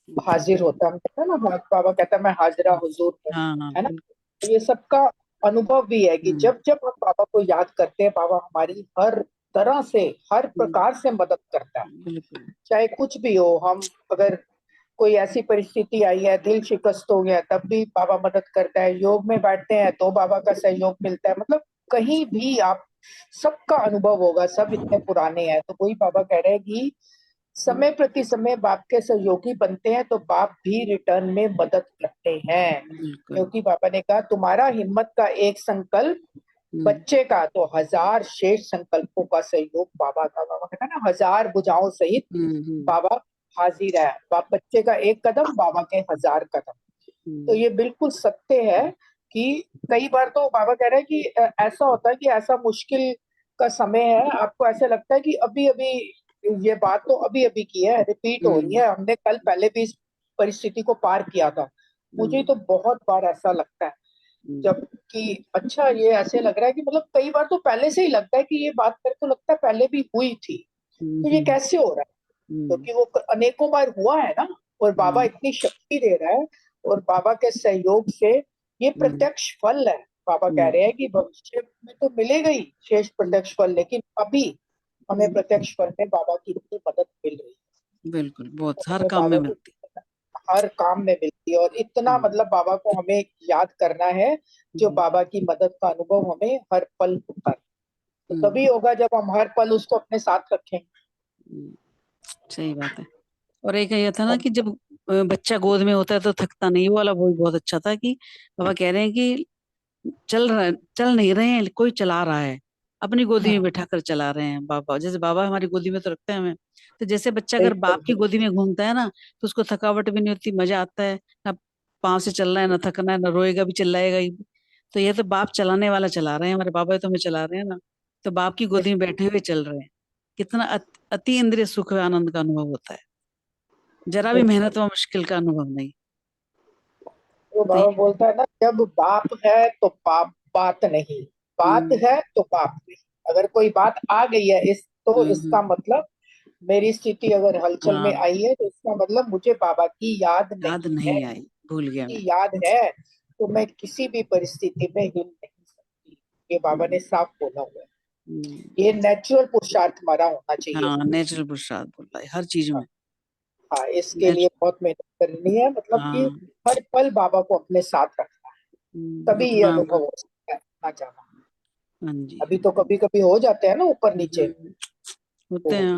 Speaker 1: हाजिर होता है। हम कहते हैं ना, बाबा कहता है मैं हाजिरा हुजूर हूँ,
Speaker 2: हाँ,
Speaker 1: है ना। ये सबका अनुभव भी है कि जब जब हम बाबा को याद करते हैं, बाबा हमारी हर तरह से, हर प्रकार से मदद करता है। चाहे कुछ भी हो, हम अगर कोई ऐसी परिस्थिति आई है, दिल शिकस्त हो गया, तब भी बाबा मदद करता है। योग में बैठते हैं तो बाबा का सहयोग मिलता है। मतलब कहीं भी आप, सबका अनुभव होगा, सब इतने पुराने हैं। तो वही बाबा कह रहे हैं कि समय प्रति समय बाप के सहयोगी बनते हैं तो बाप भी रिटर्न में मदद करते हैं। क्योंकि बाबा ने कहा तुम्हारा हिम्मत का एक संकल्प बच्चे का तो हजार शेष संकल्पों का सहयोग बाबा का। बाबा कहता है ना, हजार भुजाओं सहित बाबा हाजिर है। बच्चे का एक कदम, बाबा के हजार कदम। तो ये बिल्कुल सत्य है कि कई बार तो बाबा कह रहे हैं कि ऐसा होता है कि ऐसा मुश्किल का समय है, आपको ऐसा लगता है कि अभी अभी ये बात तो अभी अभी की है, रिपीट हो रही है, हमने कल पहले भी इस परिस्थिति को पार किया था। मुझे तो बहुत बार ऐसा लगता है, जबकि अच्छा ये ऐसे लग रहा है कि मतलब कई बार तो पहले से ही लगता है कि ये बात मेरे को लगता है पहले भी हुई थी, तो ये कैसे हो रहा है? क्योंकि वो अनेकों बार हुआ है ना, और बाबा इतनी शक्ति दे रहा है, और बाबा के सहयोग से ये प्रत्यक्ष फल है। बाबा कह रहे हैं कि भविष्य में तो मिलेगा ही शेष प्रत्यक्ष फल, लेकिन अभी हमें प्रत्यक्ष फल में बाबा की इतनी मदद मिल रही है।
Speaker 2: बिल्कुल, बहुत हर
Speaker 1: हमें
Speaker 2: काम में
Speaker 1: बाबा
Speaker 2: मिलती
Speaker 1: की हर काम में मिलती है, और इतना मतलब बाबा को हमें याद करना है, जो बाबा की मदद का अनुभव हमें हर पल होता है। तो तभी होगा जब हम हर पल उसको अपने साथ रखेंगे।
Speaker 2: सही बात है। और एक ये था ना कि जब बच्चा गोद में होता है तो थकता नहीं, वो वाला वो भी बहुत अच्छा था कि बाबा कह रहे हैं कि चल नहीं रहे हैं, कोई चला रहा है, अपनी गोदी में बैठा कर चला रहे हैं बाबा। जैसे बाबा हमारी गोदी में तो रखते हैं हमें, तो जैसे बच्चा अगर बाप की गोदी में घूमता है ना, तो उसको थकावट भी नहीं होती, मजा आता है, ना पाँव से चलना है, ना थकना है, ना रोएगा भी चिल्लाएगा ही। तो ये तो बाप चलाने वाला चला रहे हैं, हमारे बाबा तो हमें चला रहे हैं ना, तो बाप की गोदी में बैठे हुए चल रहे हैं। कितना अति इंद्रिय सुख और आनंद का अनुभव होता है, जरा भी मेहनत व मुश्किल का अनुभव नहीं।
Speaker 1: तो बाबा बोलता है ना, जब बाप है तो बात नहीं, बात है तो बाप नहीं। अगर कोई बात आ गई है तो इसका मतलब मेरी स्थिति अगर हलचल में आई है, तो इसका मतलब मुझे बाबा की याद नहीं है।
Speaker 2: आई, भूल गया मैं।
Speaker 1: याद है तो मैं किसी भी परिस्थिति में हिल नहीं सकती। ये बाबा ने साफ बोला हुआ है। ये नेचुरल पुरुषार्थ हमारा होना चाहिए।
Speaker 2: हाँ, नेचुरल पुरुषार्थ बोल रहा है हर चीज में।
Speaker 1: हाँ, इसके लिए बहुत मेहनत करनी है, मतलब कि हर पल बाबा को अपने साथ रखना है, तभी ये अनुभव हो सकता है ना जाना।
Speaker 2: हाँ जी,
Speaker 1: अभी तो कभी कभी हो जाते हैं ना ऊपर नीचे
Speaker 2: होते हैं।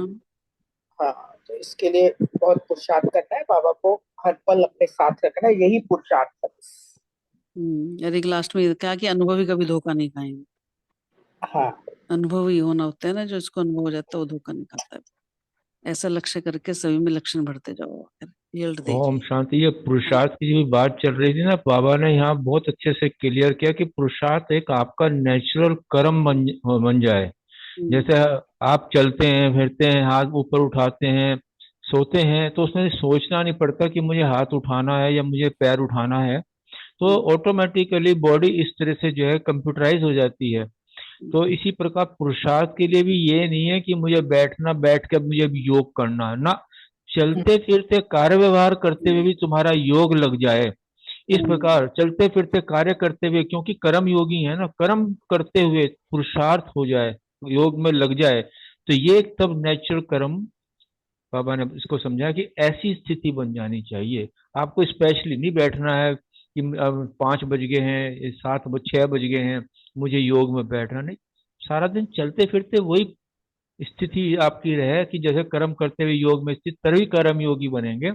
Speaker 1: हाँ, तो इसके लिए बहुत पुरुषार्थ करना है, बाबा को हर पल अपने साथ रखना है, यही पुरुषार्थ है।
Speaker 2: अरे लास्ट में क्या कि अनुभव ही कभी धोखा नहीं खाएंगे।
Speaker 1: हाँ,
Speaker 2: अनुभव ही होना होता है ना, जो इसको अनुभव हो जाता है वो धोखा नहीं खाता है। ऐसा लक्ष्य करके सभी में लक्षण भरते जाओ, रिजल्ट
Speaker 4: ओम
Speaker 2: देखिए।
Speaker 4: शांति। ये पुरुषार्थ की जो बात चल रही थी ना, बाबा ने यहाँ बहुत अच्छे से क्लियर किया कि पुरुषार्थ एक आपका नेचुरल कर्म बन जाए। जैसे आप चलते हैं, फिरते हैं, हाथ ऊपर उठाते हैं, सोते हैं, तो उसमें सोचना नहीं पड़ता कि मुझे हाथ उठाना है या मुझे पैर उठाना है, तो ऑटोमेटिकली बॉडी इस तरह से जो है कंप्यूटराइज हो जाती है। तो इसी प्रकार पुरुषार्थ के लिए भी ये नहीं है कि मुझे बैठ के मुझे भी योग करना है ना, चलते फिरते कार्य व्यवहार करते हुए भी तुम्हारा योग लग जाए। इस प्रकार चलते फिरते कार्य करते हुए, क्योंकि कर्म योगी है ना, कर्म करते हुए पुरुषार्थ हो जाए, योग में लग जाए, तो ये तब नेचुरल कर्म। बाबा ने इसको समझा कि ऐसी स्थिति बन जानी चाहिए। आपको स्पेशली नहीं बैठना है कि अब 5 बज गए हैं, 6 बज गए हैं, मुझे योग में बैठना नहीं। सारा दिन चलते फिरते वही स्थिति आपकी रहे कि जैसे कर्म करते हुए योग में स्थित, तभी कर्म योगी बनेंगे।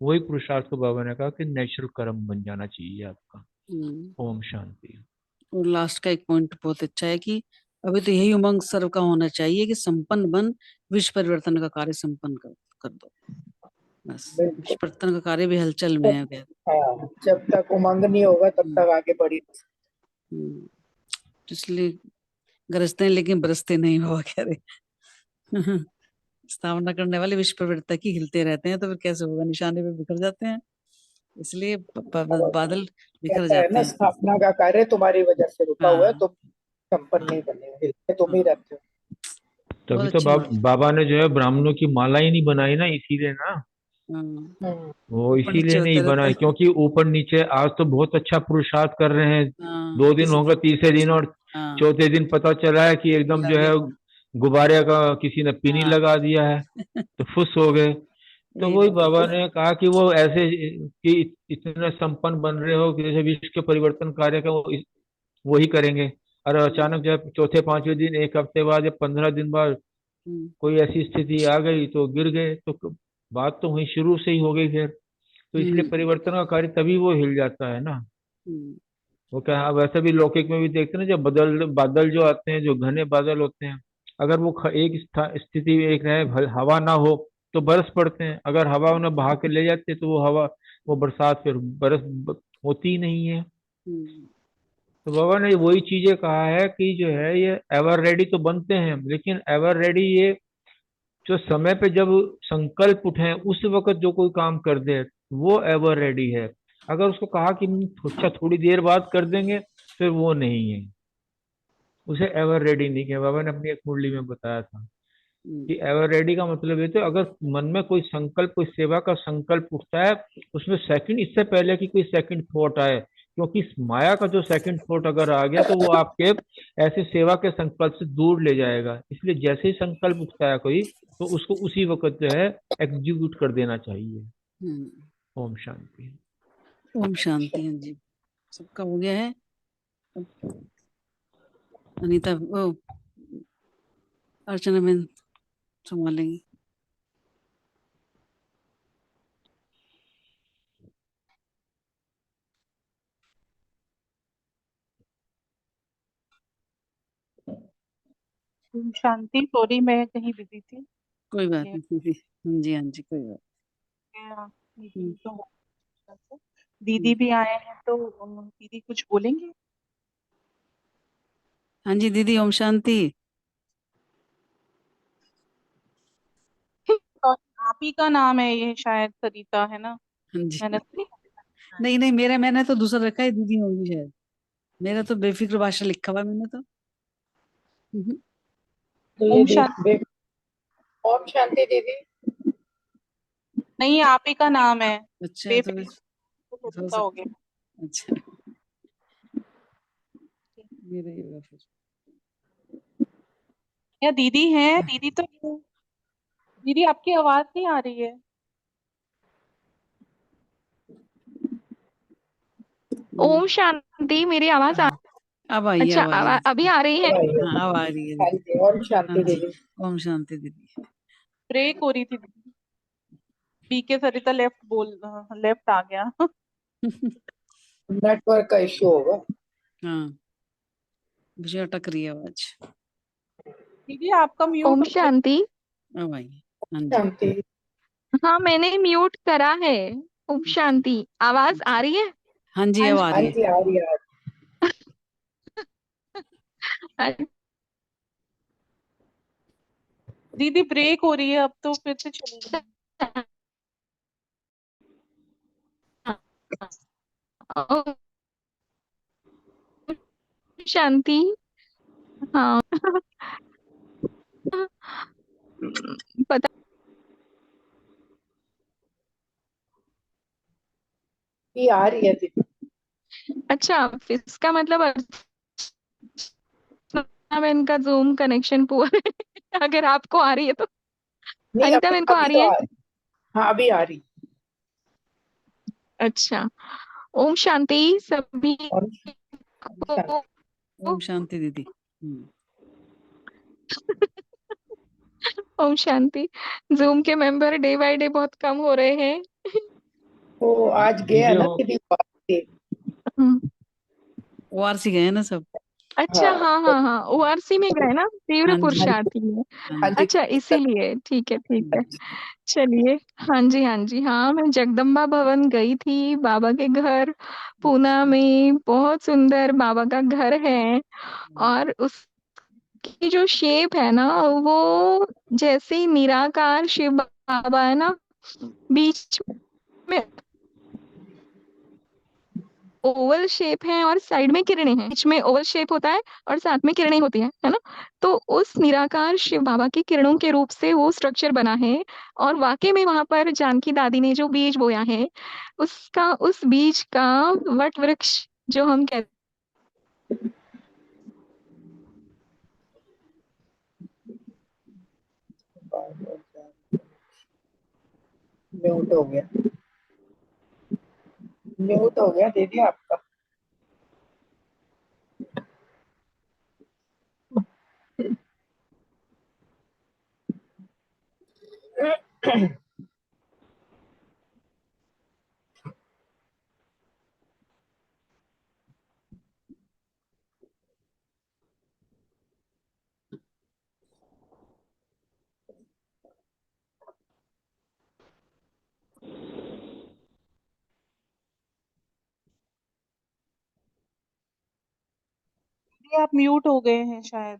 Speaker 4: वही पुरुषार्थ को बाबा ने कहा कि नेचुरल कर्म बन जाना चाहिए आपका। ओम शांति।
Speaker 2: और लास्ट का एक पॉइंट बहुत अच्छा है कि अभी तो यही उमंग सर्व का होना चाहिए कि संपन्न बन विश्व परिवर्तन का कार्य संपन्न कर दो। बस विश्व परिवर्तन का कार्य भी हलचल में है।
Speaker 1: हाँ, जब तक उमंग नहीं होगा तब तक आगे बढ़ी।
Speaker 2: इसलिए गरजते हैं लेकिन बरसते नहीं, बाबा कह रहे। स्थापना करने वाले विश्व परिवर्तक ही हिलते रहते हैं, तो फिर कैसे होगा, निशाने पे बिखर जाते हैं, इसलिए बादल बिखर
Speaker 1: कहता है
Speaker 2: जाते
Speaker 1: ना,
Speaker 2: हैं।
Speaker 1: स्थापना का कार्य तुम्हारी वजह से रुका हुआ है, तुम संपन्न नहीं बने, हिलते तुम ही रहते हो।
Speaker 4: तभी तो बाबा ने जो है ब्राह्मणों की माला ही नहीं बनाई ना, इसीलिए ना। वो इसीलिए नहीं बनाई क्योंकि ऊपर नीचे आज तो बहुत अच्छा पुरुषार्थ कर रहे हैं। 2 दिन होगा, तीसरे दिन और चौथे दिन पता चला है कि एकदम जो है गुब्बारे का किसी ने पिनी लगा दिया है, तो खुश हो गए। तो वही बाबा ने कहा कि वो ऐसे कि इतने संपन्न बन रहे हो कि जैसे विश्व के परिवर्तन कार्य का वही करेंगे, और अचानक जब चौथे पांचवें दिन, एक हफ्ते बाद या 15 दिन बाद कोई ऐसी स्थिति आ गई तो गिर गए, तो बात तो वहीं शुरू से ही हो गई फिर। तो इसलिए परिवर्तन का कार्य तभी वो हिल जाता है ना। वो क्या, वैसे भी लौकिक में भी देखते हैं ना, जब बादल जो आते हैं, जो घने बादल होते हैं, अगर वो एक स्थिति में एक रहे, हवा ना हो तो बरस पड़ते हैं, अगर हवा उन्हें बहा के ले जाते तो वो हवा, वो बरसात फिर होती ही नहीं है। तो बाबा ने वही चीजें कहा है कि जो है ये एवर रेडी तो बनते हैं, लेकिन एवर रेडी ये जो समय पे जब संकल्प उठे उस वक्त जो कोई काम कर दे वो एवर रेडी है। अगर उसको कहा कि अच्छा थोड़ी देर बाद कर देंगे, फिर वो नहीं है, उसे एवर रेडी नहीं किया। बाबा ने अपनी एक मुरली में बताया था कि एवर रेडी का मतलब ये तो अगर मन में कोई संकल्प, कोई सेवा का संकल्प उठता है, उसमें सेकंड, इससे पहले कि कोई सेकंड थॉट आए, क्योंकि इस माया का जो सेकंड थॉट अगर आ गया तो वो आपके ऐसे सेवा के संकल्प से दूर ले जाएगा। इसलिए जैसे ही संकल्प उठता है कोई, तो उसको उसी वक्त जो है एग्जीक्यूट कर देना चाहिए।
Speaker 2: हम्म।
Speaker 4: ओम शांति।
Speaker 2: ओम शांति। हाँ जी, सबका हो गया है। अनीता, ओ, अर्चना बहन संभालेंगी।
Speaker 5: शांति, सॉरी मैं कहीं बिजी थी।
Speaker 2: कोई बात
Speaker 5: ये
Speaker 2: नहीं दीदी। हाँ जी, हाँ जी, कोई बात
Speaker 5: मीटिंग तो हो
Speaker 2: नहीं।
Speaker 5: दीदी भी आए हैं तो दीदी कुछ बोलेंगे?
Speaker 2: हाँ जी दीदी, ओम शांति।
Speaker 5: तो आप ही का नाम है ये, शायद सरिता है ना?
Speaker 2: हाँ जी।
Speaker 5: मैंने
Speaker 2: नहीं नहीं, मैंने तो दूसरा रखा है, दीदी होगी शायद। मेरा तो बेफिक्र भाषा लिखा हुआ है मैंने तो।
Speaker 1: तो ये
Speaker 5: ओम शांति।
Speaker 1: ओम शांति दीदी।
Speaker 5: नहीं, आप ही का नाम है।
Speaker 2: अच्छा, तो
Speaker 5: बेफिक्र
Speaker 2: हो
Speaker 5: सरिता हो
Speaker 2: सकता।
Speaker 5: गया।
Speaker 2: अच्छा, मेरा ही होगा फिर।
Speaker 5: या दीदी हैं? दीदी तो दीदी आपकी आवाज नहीं आ रही है।
Speaker 6: ओम शांति, मेरी आवाज आ
Speaker 2: हाँ, अब आई है,
Speaker 6: अच्छा
Speaker 2: अब आई है।
Speaker 6: अभी आ रही है?
Speaker 2: हाँ, अब आ रही है
Speaker 1: हाँ
Speaker 2: दीदी।
Speaker 1: जी, ओम
Speaker 2: हाँ
Speaker 1: शांति
Speaker 2: जी,
Speaker 1: दीदी।
Speaker 2: ओम शांति दीदी।
Speaker 5: ब्रेक हो रही थी दीदी। बीके सरिता लेफ्ट आ गया।
Speaker 1: नेटवर्क का इश्यू होगा।
Speaker 2: हाँ, मुझे अटक रही है आवाज।
Speaker 5: दीदी आपका म्यूट
Speaker 6: ओम
Speaker 5: हो गया।
Speaker 6: शांति।
Speaker 2: अब आई है। हाँ जी।
Speaker 1: शांति।
Speaker 6: हाँ, मैंने म्यूट करा है। ओम शांति, आवाज आ रही है?
Speaker 2: हाँ जी,
Speaker 5: हाँ
Speaker 2: अब
Speaker 5: जी,
Speaker 2: आ
Speaker 1: हाँ
Speaker 2: रही है।
Speaker 1: जी, आ रही है।
Speaker 5: दीदी ब्रेक हो रही है, अब तो फिर से चलेगी।
Speaker 6: ओम शांति। हाँ। पता।
Speaker 1: ये आ रही है दीदी।
Speaker 6: अच्छा, इसका मतलब अर्चना बहन का जूम कनेक्शन पुअर है। अगर आपको आ रही है तो।
Speaker 1: नहीं,
Speaker 6: अनीता
Speaker 1: अभी
Speaker 6: बहन को आ
Speaker 1: अभी
Speaker 6: रही
Speaker 1: तो
Speaker 6: है?
Speaker 1: आ रही। हाँ, अभी आ रही।
Speaker 6: अच्छा। ओम शांति सभी
Speaker 1: ओम
Speaker 6: को।
Speaker 1: शांति।
Speaker 2: ओम शांति दीदी।
Speaker 6: ओम शांति। जूम के मेंबर डे बाय डे बहुत कम हो रहे हैं।
Speaker 1: तो आज गया
Speaker 4: दीदी
Speaker 1: ना
Speaker 4: हो,
Speaker 1: दीदी बात से।
Speaker 6: हम्म,
Speaker 2: ओआरसी गए ना सब।
Speaker 6: अच्छा,
Speaker 1: हाँ
Speaker 6: हाँ
Speaker 1: तो,
Speaker 6: हाँ हाँ, ओआरसी में गए ना, तीव्र
Speaker 2: हाँ जी,
Speaker 1: हाँ जी,
Speaker 6: पुरुषार्थी में।
Speaker 1: हाँ
Speaker 2: हाँ
Speaker 1: जी।
Speaker 6: अच्छा, इसीलिए ठीक है, ठीक है।
Speaker 2: जी।
Speaker 6: चलिए। हाँ जी, हाँ जी, हाँ, मैं जगदम्बा भवन गई थी, बाबा के घर, पूना में। बहुत सुंदर बाबा का घर है। और उसकी जो शेप है ना, वो जैसे ही निराकार शिव बाबा है ना, बीच में ओवल शेप है और साइड में किरणें हैं। बीच में ओवल शेप होता है और साथ में किरणें होती हैं, है ना? तो उस निराकार शिव बाबा की किरणों के रूप से वो स्ट्रक्चर बना है। और वाकई में वहां पर जानकी दादी ने जो बीज बोया है, उस बीज का वट वृक्ष जो हम कहते
Speaker 1: म्यूट हो गया। म्यूट हो गया दीदी आपका।
Speaker 5: दीदी आप म्यूट हो गए हैं शायद।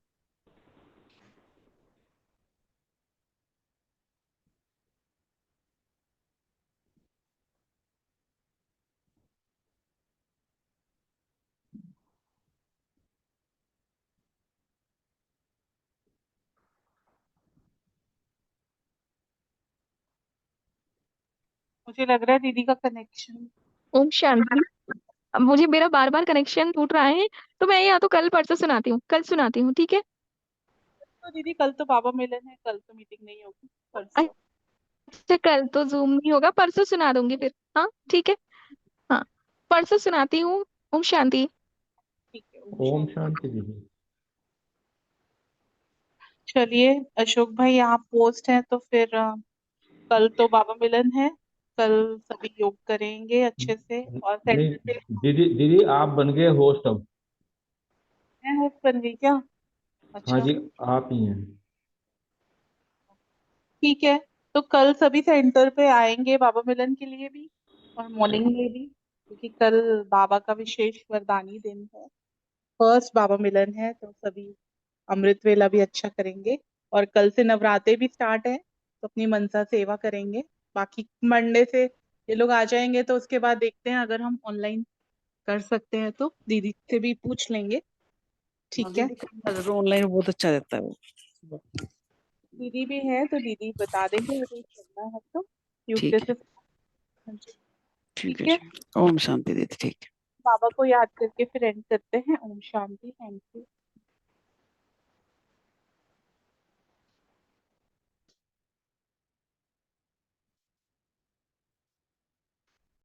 Speaker 5: मुझे लग रहा है दीदी का कनेक्शन।
Speaker 6: ओम शांति। अब मुझे मेरा बार बार कनेक्शन टूट रहा है, तो मैं या तो कल परसों सुनाती हूँ, कल सुनाती हूँ, ठीक है?
Speaker 5: तो दीदी कल तो बाबा मिलन है, कल तो मीटिंग नहीं होगी, परसों।
Speaker 6: अच्छा, कल तो जूम नहीं होगा, परसों सुना दूंगी फिर। हाँ ठीक है। हाँ, परसों सुनाती हूँ। ओम शांति।
Speaker 5: ठीक है,
Speaker 4: ओम
Speaker 5: शांति।
Speaker 4: शांति दीदी।
Speaker 5: चलिए अशोक भाई, आप पोस्ट हैं तो फिर कल तो बाबा मिलन है, कल सभी योग करेंगे अच्छे से और
Speaker 4: नहीं
Speaker 5: सेंटर से।
Speaker 4: दीदी, दीदी आप बन गए होस्ट अब।
Speaker 5: मैं होस्ट बन गई क्या?
Speaker 4: हाँ
Speaker 5: अच्छा,
Speaker 4: जी, आप ही हैं।
Speaker 5: ठीक है। तो कल सभी सेंटर पे आएंगे बाबा मिलन के लिए भी और मॉर्निंग में भी, क्योंकि कल बाबा का विशेष वरदानी दिन है, फर्स्ट बाबा मिलन है, तो सभी अमृत वेला भी अच्छा करेंगे। और कल से नवरात्रे भी स्टार्ट है, तो अपनी मनसा सेवा करेंगे। बाकी मंडे से ये लोग आ जाएंगे, तो उसके बाद देखते हैं अगर हम ऑनलाइन कर सकते हैं तो दीदी से भी पूछ लेंगे।
Speaker 2: हाँ
Speaker 5: ठीक है,
Speaker 2: दीदी, ऑनलाइन बहुत अच्छा रहता है वो।
Speaker 5: दीदी भी है तो दीदी बता देंगे अगर करना है तो, यूके
Speaker 2: ठीक है,
Speaker 5: से। हाँ जी,
Speaker 2: ठीक है
Speaker 5: ठीक है।
Speaker 2: जी। ओम शांति दीदी, ठीक है।
Speaker 5: बाबा को याद करके फिर एंड करते हैं। ओम शांति। Thank you.